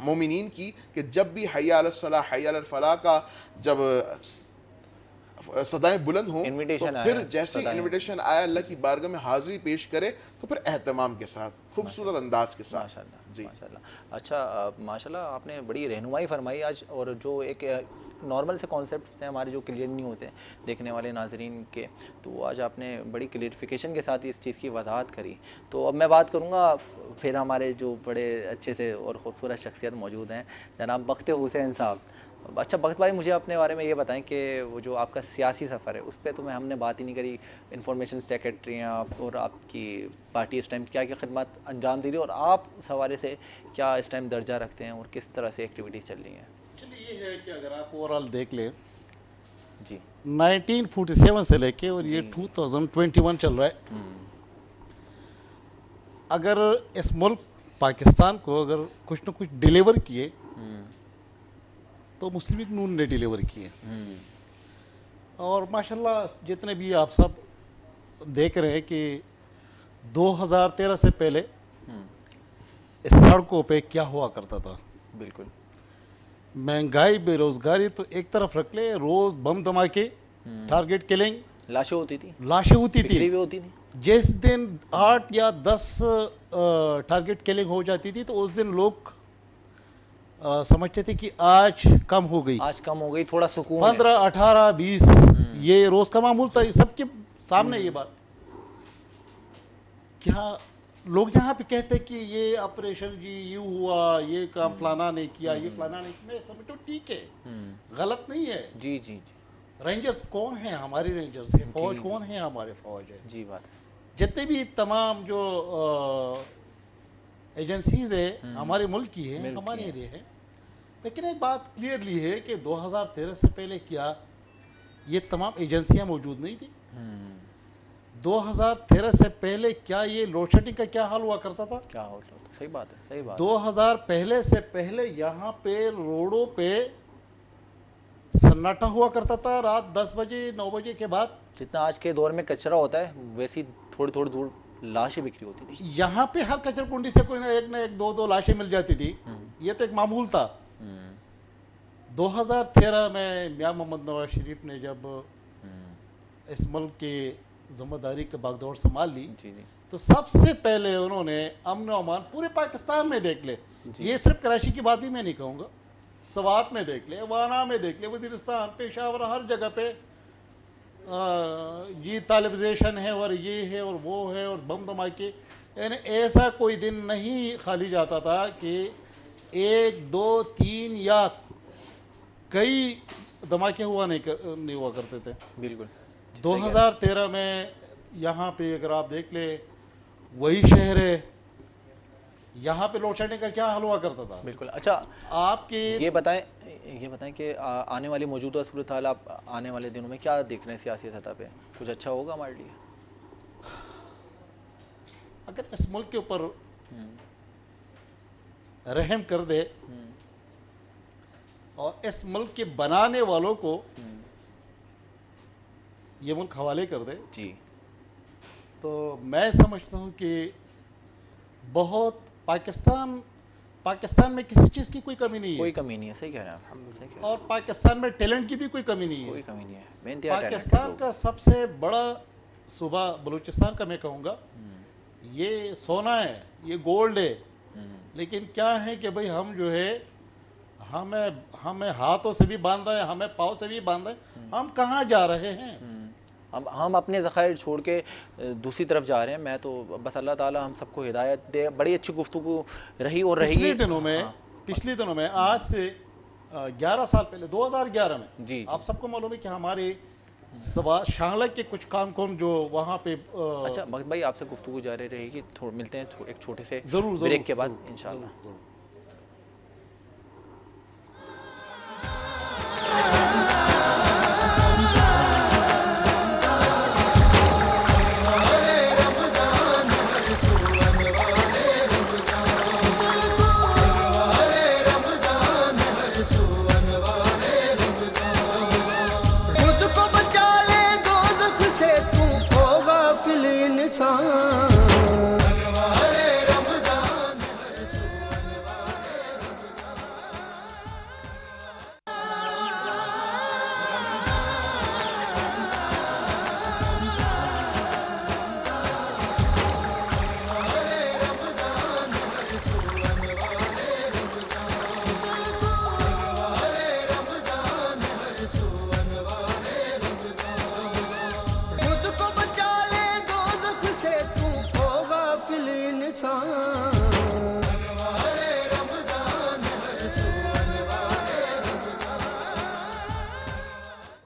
मोमिनीन की कि जब भी हय्या अलस सलाह हय्या अलल फलाह का जब सदाएं बुलंद हों, तो फिर जैसे इनविटेशन आया अल्लाह की बारगाह में हाजिरी पेश करे तो फिर एहतमाम के साथ, खूबसूरत अंदाज के साथ। जी माशाल्लाह। अच्छा, माशाल्लाह आपने बड़ी रहनुमाई फरमाई आज, और जो एक नॉर्मल से कॉन्सेप्ट हैं हमारे जो क्लियर नहीं होते हैं देखने वाले नाजरीन के, तो आज आपने बड़ी क्लियरिफिकेशन के साथ इस चीज़ की वजाहत करी। तो अब मैं बात करूँगा, फिर हमारे जो बड़े अच्छे से और ख़ूबसूरत शख्सियत मौजूद हैं जनाब बख्त हुसैन साहब। अच्छा बख्त भाई, मुझे अपने बारे में ये बताएं कि वो जो आपका सियासी सफ़र है उस पर तो हमने बात ही नहीं करी। इंफॉर्मेशन सेक्रेटरी हैं आप, और आपकी पार्टी इस टाइम क्या क्या खिदमत अंजाम दे रही है, और आप इस हवाले से क्या इस टाइम दर्जा रखते हैं और किस तरह से एक्टिविटीज़ चल रही हैं? चलिए, ये है कि अगर आप ओवरऑल देख लें जी, 1947 से लेके और ये 2021 चल रहा है, अगर इस मुल्क पाकिस्तान को अगर कुछ न कुछ डिलीवर किए तो मुस्लिम लीग नून ने डिलीवर किए। और माशाल्लाह जितने भी आप सब देख रहे हैं कि 2013 से पहले इस सड़कों पे क्या हुआ करता था। बिल्कुल। महंगाई बेरोजगारी तो एक तरफ रख ले, रोज बम धमाके, टारगेट किलिंग, लाशें होती थी, लाशें होती बिक्री थी। भी होती थी। जिस दिन 8 या 10 टारगेट किलिंग हो जाती थी तो उस दिन लोग समझते थे कि आज कम हो गई, आज कम हो गई, थोड़ा सुकून है। 15, 18, 20 ये रोज का मामूल था, सबके सामने ये बात। क्या लोग यहाँ पे कहते कि ये ऑपरेशन जी यूँ हुआ, ये काम फलाना ने किया, ये फलाना ने किया, मैं समझता हूँ ठीक है, गलत नहीं है। जी जी जी, रेंजर्स कौन है? हमारे रेंजर्स है। फौज कौन है? हमारे फौज है। जी बात है। जितने भी तमाम जो एजेंसीज है हमारे मुल्क की है, हमारे लिए है। लेकिन एक बात क्लियरली है कि 2013 से पहले क्या ये तमाम एजेंसियां मौजूद नहीं थी? 2013 से पहले क्या ये लोड शेडिंग का क्या हाल हुआ करता था? क्या होता था? सही बात है, सही बात। 2000 पहले से पहले यहाँ पे रोडों पे सन्नाटा हुआ करता था रात 10 बजे 9 बजे के बाद। जितना आज के दौर में कचरा होता है वैसी थोड़ी थोड़ी दूर लाशें बिक्री होती थी। यहाँ पे हर कचर कुंडी से कोई ना एक दो लाशें मिल जाती थी। ये तो एक मामूल था। 2013 में मियां मोहम्मद नवाज शरीफ ने जब इस मुल्क की जिम्मेदारी के बागडोर संभाल ली, तो सबसे पहले उन्होंने अमन व अमान पूरे पाकिस्तान में देख ले। ये सिर्फ कराची की बात भी मैं नहीं कहूँगा, सवात में देख ले, वाना में देख ले, वजीरिस्तान, पेशावर, हर जगह पे जी तालिबाइजेशन है और ये है और वो है और बम धमाके। यानी ऐसा कोई दिन नहीं खाली जाता था कि 1, 2, 3 या कई धमाके नहीं हुआ करते थे। बिल्कुल। 2013 में यहाँ पे अगर आप देख ले, वही शहर है, यहाँ पे लोड शेडिंग का क्या हाल हुआ करता था। बिल्कुल। अच्छा, आपके ये बताएं कि आने वाली मौजूदा सूरत हाल आप आने वाले दिनों में क्या देख रहे हैं सियासी सतह पे? कुछ अच्छा होगा हमारे लिए? अगर इस मुल्क के ऊपर रहम कर दे और इस मुल्क के बनाने वालों को ये मुल्क हवाले कर दे जी, तो मैं समझता हूँ कि बहुत पाकिस्तान में किसी चीज़ की कोई कमी नहीं है। कोई कमी नहीं है, सही कह रहे हैं आप, सही कह रहे हैं। और पाकिस्तान में टैलेंट की भी कोई कमी नहीं है। कोई कमी नहीं है, बेइंतहा टैलेंट है पाकिस्तान का सबसे बड़ा सूबा बलूचिस्तान का मैं कहूँगा, ये सोना है, ये गोल्ड है। लेकिन क्या है कि भाई हम जो है हमें हाथों से भी बांधा है, हमें पाँव से भी बांधा है, हम कहाँ जा रहे हैं? हम अपने ज़खायर छोड़ के दूसरी तरफ जा रहे हैं। मैं तो बस अल्लाह ताला हम सबको हिदायत दे। बड़ी अच्छी गुफ्तगू रही और रहेगी। पिछले दिनों में आज से 11 साल पहले 2011 में जी, आप सबको मालूम है कि हमारे शाहला के कुछ काम जो वहाँ पे अच्छा मगद भाई, आपसे गुफ्तगू जारी रहेगी। मिलते हैं एक छोटे से जरूर ब्रेक के बाद इंशाल्लाह।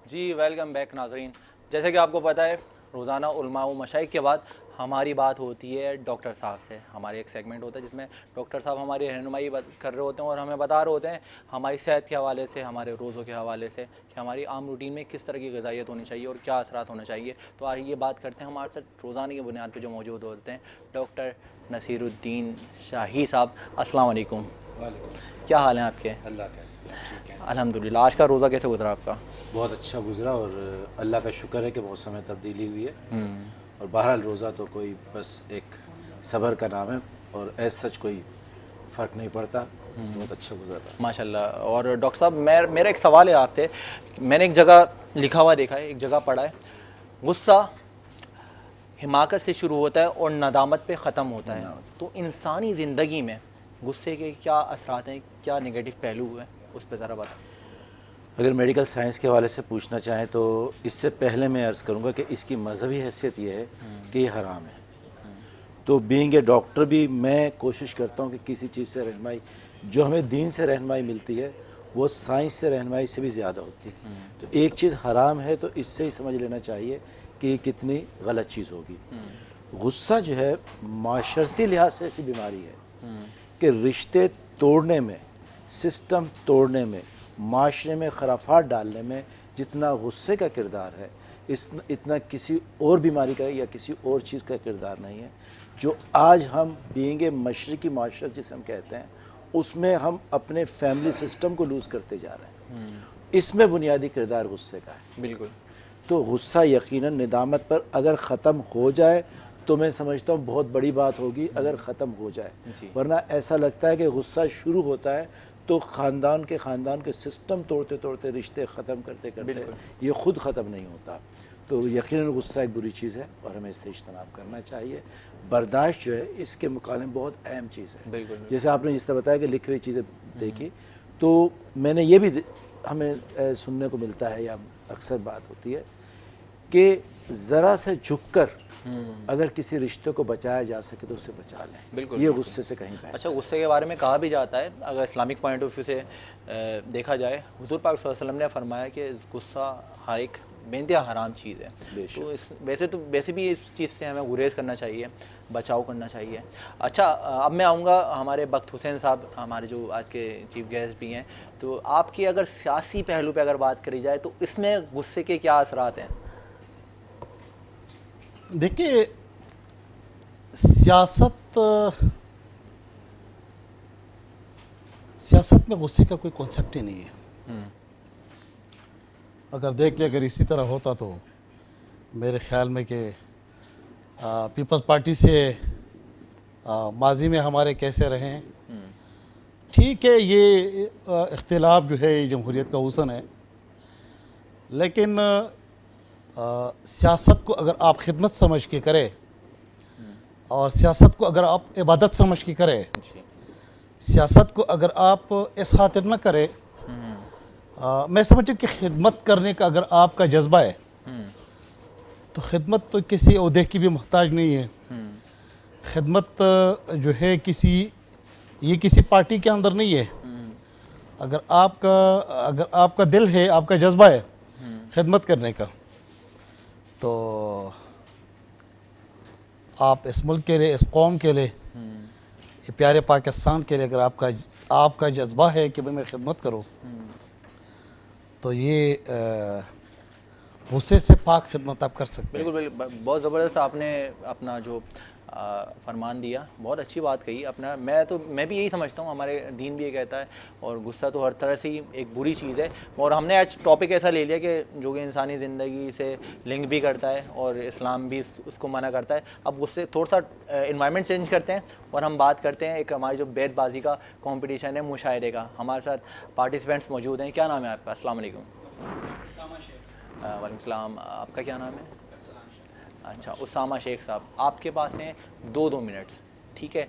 जी वेलकम बैक नाजरीन। जैसे कि आपको पता है, रोज़ाना उलमा व मशाइख के बाद हमारी बात होती है डॉक्टर साहब से। हमारे एक सेगमेंट होता है जिसमें डॉक्टर साहब हमारी रहनुमाई कर रहे होते हैं और हमें बता रहे होते हैं हमारी सेहत के हवाले से, हमारे रोज़ों के हवाले से कि हमारी आम रूटीन में किस तरह की ग़िज़ाइयत होनी चाहिए और क्या असरात होने चाहिए। तो आज ये बात करते हैं हमारे साथ रोज़ाना की बुनियाद पर जो मौजूद होते हैं डॉक्टर नसीरुद्दीन शाही साहब। अस्सलाम वालेकुम। क्या हाल है आपके? अल्लाह का ठीक है, अल्हम्दुलिल्लाह। आज का रोज़ा कैसे गुजरा आपका? बहुत अच्छा गुजरा और अल्लाह का शुक्र है कि मौसम में तब्दीली हुई है। और बहरहाल रोज़ा तो कोई बस एक सब्र का नाम है और ऐसा सच कोई फ़र्क नहीं पड़ता। बहुत अच्छा गुजर रहा है माशाल्लाह। और डॉक्टर साहब मेरा एक सवाल है आपसे, मैंने एक जगह लिखा हुआ देखा है, एक जगह पढ़ा है, गुस्सा हिमाकत से शुरू होता है और नदामत पे ख़त्म होता है। तो इंसानी ज़िंदगी में गुस्से के क्या असरात हैं, क्या नेगेटिव पहलू हैं, उस पर ज़रा बताएं। अगर मेडिकल साइंस के हवाले से पूछना चाहें तो इससे पहले मैं अर्ज़ करूंगा कि इसकी मजहबी हैसियत ये है कि ये हराम है। तो बीइंग ए डॉक्टर भी मैं कोशिश करता हूँ कि किसी चीज़ से रहनुमाई, जो हमें दीन से रहनुमाई मिलती है वो साइंस से रहनुमाई से भी ज़्यादा होती है। तो एक चीज़ हराम है तो इससे ही समझ लेना चाहिए कि ये कितनी गलत चीज़ होगी। गुस्सा जो है माशरती लिहाज से ऐसी बीमारी है कि रिश्ते तोड़ने में, सिस्टम तोड़ने में, माशरे में खराफात डालने में जितना गुस्से का किरदार है इतना किसी और बीमारी का या किसी और चीज़ का किरदार नहीं है। जो आज हम बीइंग मशरकी माशरा जिसे हम कहते हैं उसमें हम अपने फैमिली सिस्टम को लूज़ करते जा रहे हैं। इसमें बुनियादी किरदार गुस्से का है। बिल्कुल। तो गुस्सा यकीनन निदामत पर अगर ख़त्म हो जाए तो मैं समझता हूँ बहुत बड़ी बात होगी अगर ख़त्म हो जाए, वरना ऐसा लगता है कि गुस्सा शुरू होता है तो ख़ानदान के सिस्टम तोड़ते तोड़ते, रिश्ते ख़त्म करते करते ये ख़ुद ख़त्म नहीं होता। तो यकीनन गुस्सा एक बुरी चीज़ है और हमें इससे इज्तनाब करना चाहिए। बर्दाश्त जो है इसके मुकाबले में बहुत अहम चीज़ है। जैसे आपने जिस तरह बताया कि लिखी हुई चीज़ें देखी, तो मैंने ये भी हमें सुनने को मिलता है या अक्सर बात होती है कि ज़रा से झुककर अगर किसी रिश्ते को बचाया जा सके तो उसे बचा लें। बिल्कुल, ये गुस्से से कहीं बेहतर। अच्छा, गुस्से के बारे में कहा भी जाता है, अगर इस्लामिक पॉइंट ऑफ व्यू से देखा जाए, हुजूर पाक सल्लल्लाहु अलैहि वसल्लम ने फरमाया कि गुस्सा हर एक बेंतहा हराम चीज़ है। तो वैसे भी इस चीज़ से हमें गुरेज करना चाहिए, बचाव करना चाहिए। अच्छा, अब मैं आऊँगा हमारे बख्त हुसैन साहब, हमारे जो आज के चीफ गेस्ट भी हैं, तो आपकी अगर सियासी पहलू पे अगर बात करी जाए तो इसमें गुस्से के क्या असरात हैं? देखिए, सियासत में गुस्से का कोई कॉन्सेप्ट ही नहीं है। अगर देख लिया, अगर इसी तरह होता तो मेरे ख्याल में कि पीपल्स पार्टी से माजी में हमारे कैसे रहे हैं, ठीक है, ये इख्तिलाफ जो है ये जमहूरियत का हुस्न है, लेकिन सियासत को अगर आप खिदमत समझ के करें और सियासत को अगर आप इबादत समझ के करें, सियासत को अगर आप इस खातिर न करें, मैं समझता हूँ कि खिदमत करने का अगर आपका जज्बा है तो खिदमत तो किसी ओहदे की भी मोहताज नहीं है। खिदमत जो है किसी पार्टी के अंदर नहीं है। अगर आपका दिल है, आपका जज्बा है खिदमत करने का, तो आप इस मुल्क के लिए, इस कौम के लिए, प्यारे पाकिस्तान के लिए अगर आपका जज्बा है कि भाई मैं खिदमत करूँ, तो ये गुस्से से पाक खिदमत आप कर सकते हैं। बिल्कुल, बहुत ज़बरदस्त आपने अपना जो फरमान दिया, बहुत अच्छी बात कही अपना। मैं भी यही समझता हूँ, हमारे दीन भी ये कहता है, और गुस्सा तो हर तरह से ही एक बुरी चीज़ है। और हमने आज टॉपिक ऐसा ले लिया कि जो कि इंसानी ज़िंदगी से लिंक भी करता है और इस्लाम भी उसको मना करता है। अब गुस्से थोड़ा सा इन्वायरमेंट चेंज करते हैं और हम बात करते हैं एक हमारी जो बेतबाजी का कॉम्पिटिशन है, मुशायरे का। हमारे साथ पार्टिसिपेंट्स मौजूद हैं। क्या नाम है आपका? अस्सलाम वालेकुम। वालेकुम सलाम। आपका क्या नाम है? अच्छा, उसामा शेख साहब, आपके पास हैं 2 मिनट्स, ठीक है।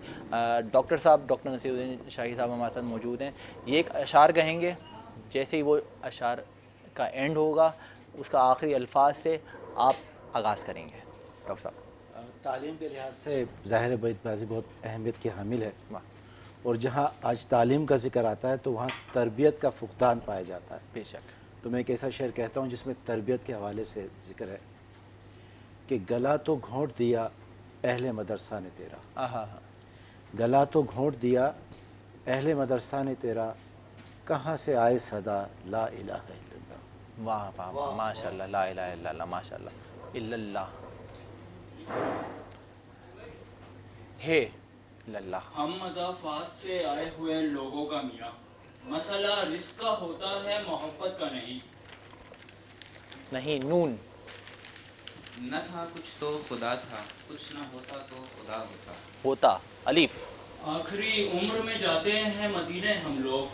डॉक्टर साहब, डॉक्टर नसीरुद्दीन शाही साहब हमारे साथ मौजूद हैं। ये एक अशार कहेंगे, जैसे ही वो अशार का एंड होगा उसका आखिरी अल्फाज से आप आगाज़ करेंगे। डॉक्टर साहब, तालीम के लिहाज से ज़ाहिर बेतबाजी बहुत अहमियत की हामिल है, और जहाँ आज तालीम का जिक्र आता है तो वहाँ तरबियत का फुकदान पाया जाता है। बेशक। तो मैं एक ऐसा शेर कहता हूँ जिसमें तरबियत के हवाले से जिक्र है कि गला तो घोंट दिया अहले मदरसा ने तेरा, गला तो घोंट दिया अहले मदरसा ने तेरा, कहाँ से आए सदा ला इलाहा इल्लल्लाह। वाह वाह वाह, माशाल्लाह, ला इलाहा इल्लल्लाह, माशाल्लाह, इल्लल्लाह है इल्लल्लाह। हम मज़ाफ़ात से आए हुए लोगों का मियाँ, मसला रिस्क का होता है, मोहब्बत का नहीं। नून न था कुछ तो खुदा था, कुछ न होता तो खुदा होता। होता। अलीफ। आखिरी उम्र में जाते हैं मदीने हम लोग,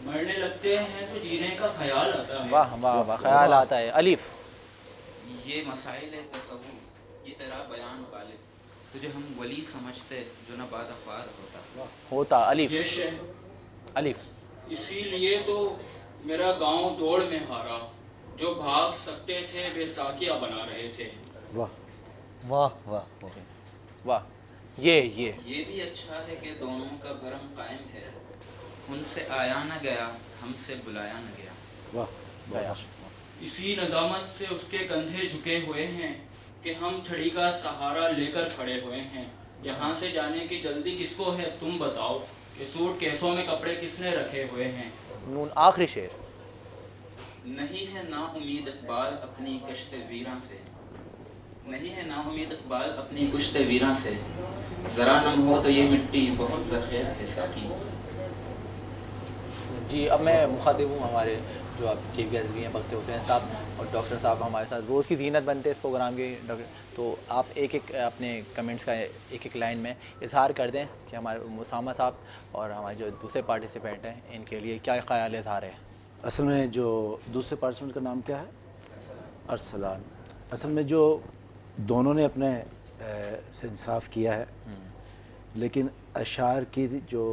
मरने लगते हैं तो जीने का ख्याल आता है। वाह वाह वाह, ख्याल आता है। अलीफ, ये मसाइल तसव्वुर, ये तेरा बयान वालिद, तुझे हम वली समझते जो न बाद अखबार होता। अलीफ, ये शेर अलीफ, इसीलिए तो मेरा गांव दौड़ में हारा, जो भाग सकते थे वे साकिया बना रहे थे। वाह वाह वाह वाह। ये भी अच्छा है कि दोनों का भरम कायम है, उनसे आया न गया, हमसे बुलाया न गया। वाह। इसी नदामत से उसके कंधे झुके हुए हैं कि हम छड़ी का सहारा लेकर खड़े हुए हैं। यहाँ से जाने की जल्दी किसको है तुम बताओ, कि सूट केसों में कपड़े किसने रखे हुए हैं। नून, आखिरी शेर। नहीं है ना उम्मीद इकबाल अपनी कश्ते वीरां से, नहीं है ना उम्मीद इकबाल अपनी कुश्ते वीरां से, ज़रा नम हो तो ये मिट्टी बहुत ज़रख़ेज़ है साकी। जी, अब मैं मुखातिब हूँ हमारे जो आप चीफ गेस्ट भी हैं बख्ते हुसैन साहब, और डॉक्टर साहब हमारे साथ रोज़ की ज़ीनत बनते हैं इस प्रोग्राम के। डॉक्टर, तो आप एक एक अपने कमेंट्स का एक एक लाइन में इजहार कर दें कि हमारे मुसामा साहब और हमारे जो दूसरे पार्टिसिपेंट हैं इनके लिए क्या ख्याल इजहार है। असल में जो दूसरे पार्टिसिपेंट का नाम क्या है? अरसलान। असल में जो दोनों ने अपने से इंसाफ किया है, लेकिन अशार की जो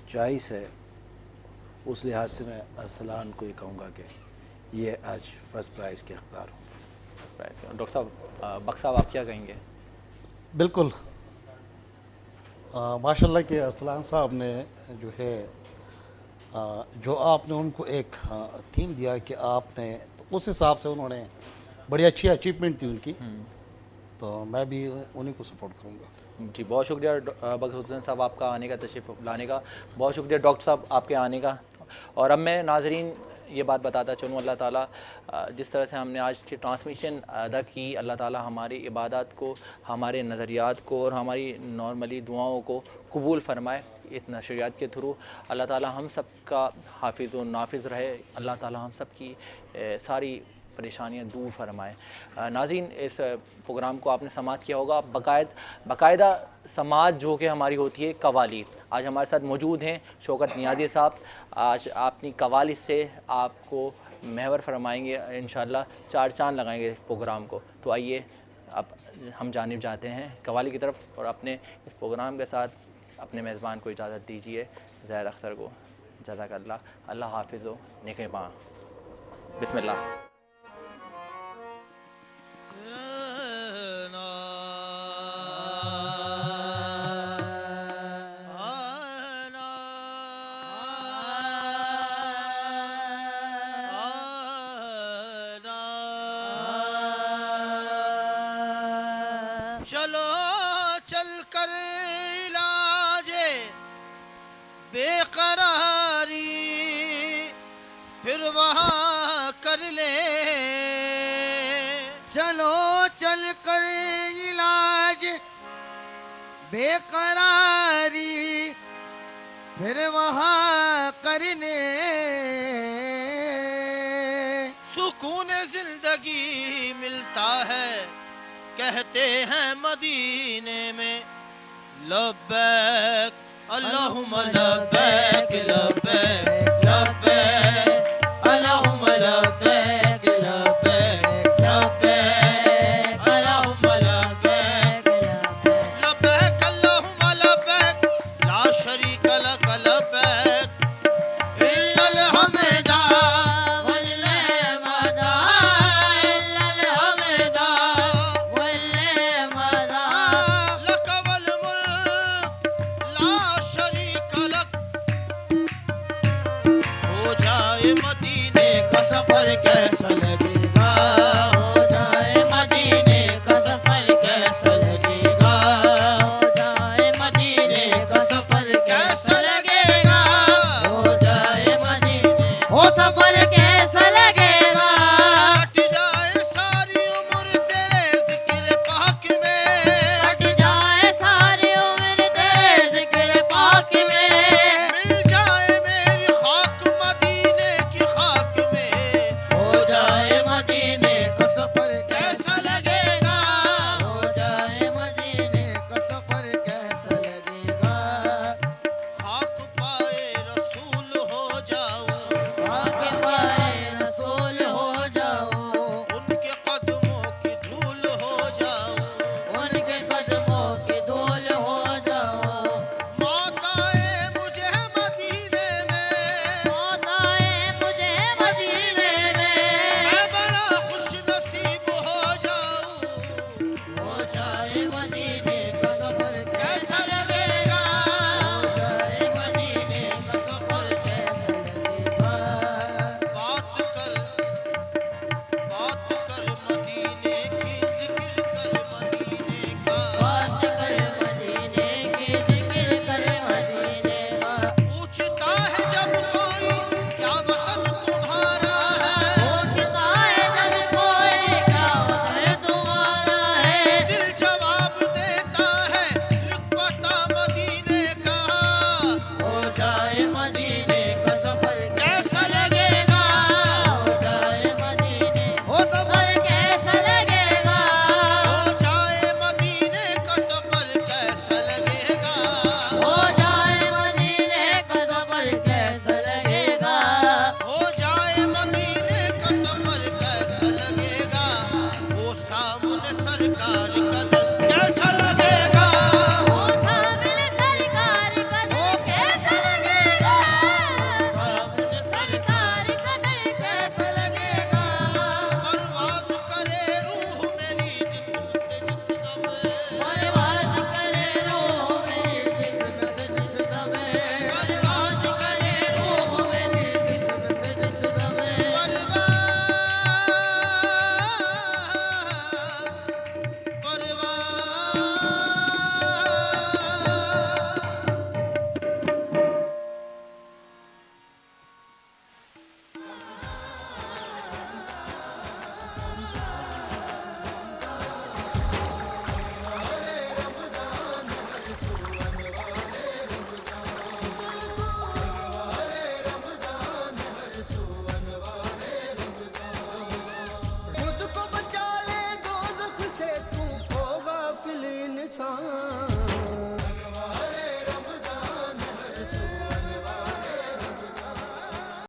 चॉइस है उस लिहाज से मैं अरसलान को ये कहूँगा कि ये आज फर्स्ट प्राइज़ के हकदार हूँ। डॉक्टर साहब, बख्श साहब, आप क्या कहेंगे? बिल्कुल, माशाल्लाह के अरसलान साहब ने जो है जो आपने उनको एक थीम दिया कि आपने, तो उस हिसाब से उन्होंने बड़ी अच्छी अचीवमेंट थी उनकी, तो मैं भी उन्हीं को सपोर्ट करूँगा। जी, बहुत शुक्रिया बख्श हुसैन साहब आपका आने का, तशरीफ़ लाने का। बहुत शुक्रिया डॉक्टर साहब आपके आने का। और अब मैं नाजरीन ये बात बताता चलूँ, अल्लाह ताला जिस तरह से हमने आज की ट्रांसमिशन अदा की, अल्लाह ताला हमारी इबादत को, हमारे नज़रियात को और हमारी नॉर्मली दुआओं को कबूल फ़रमाए। इस नशरियात के थ्रू अल्लाह ताला हम सब का हाफिज़ व नाफिज़ रहे। अल्लाह ताला हम सब की सारी परेशानियाँ दूर फरमाए। नाज़रीन, इस प्रोग्राम को आपने समाअत किया होगा। बाकायदा समाअत जो कि हमारी होती है कवाली, आज हमारे साथ मौजूद हैं शौकत नियाज़ी साहब। आज अपनी कवाली से आपको महवर फरमाएंगे, इंशाअल्लाह 4 चांद लगाएंगे इस प्रोग्राम को। तो आइए अब हम जानिब जाते हैं कवाली की तरफ, और अपने इस प्रोग्राम के साथ अपने मेज़बान को इजाज़त दीजिए, ज़ैद अख्तर को। जज़ाकल्लाह, अल्लाह हाफ़िज़ व निगहबान। बिस्मिल्लाह। चलो चल कर इलाजे बेकरारी फिर वहाँ कर ले, चलो चल कर इलाज बेकरारी फिर वहाँ करने, सुकून जिंदगी मिलता है कहते हैं मदीने में। लब्बैक अल्लाहुम्मा लब्बैक लब्बैक लब्बैक अल्लाहुम्मा लब्बैक लब्बैक लब्बैक अल्लाहुम्मा लब्बैक लब्बैक अल्लाहुम्मा लब्बैक ला शरीका लक लब्बैक इल्लल हम्दा वल निअमता इल्लल हम्दा वल निअमता लक वल मुल्क ला शरीका लक। हो जाए मदीने का सफर कह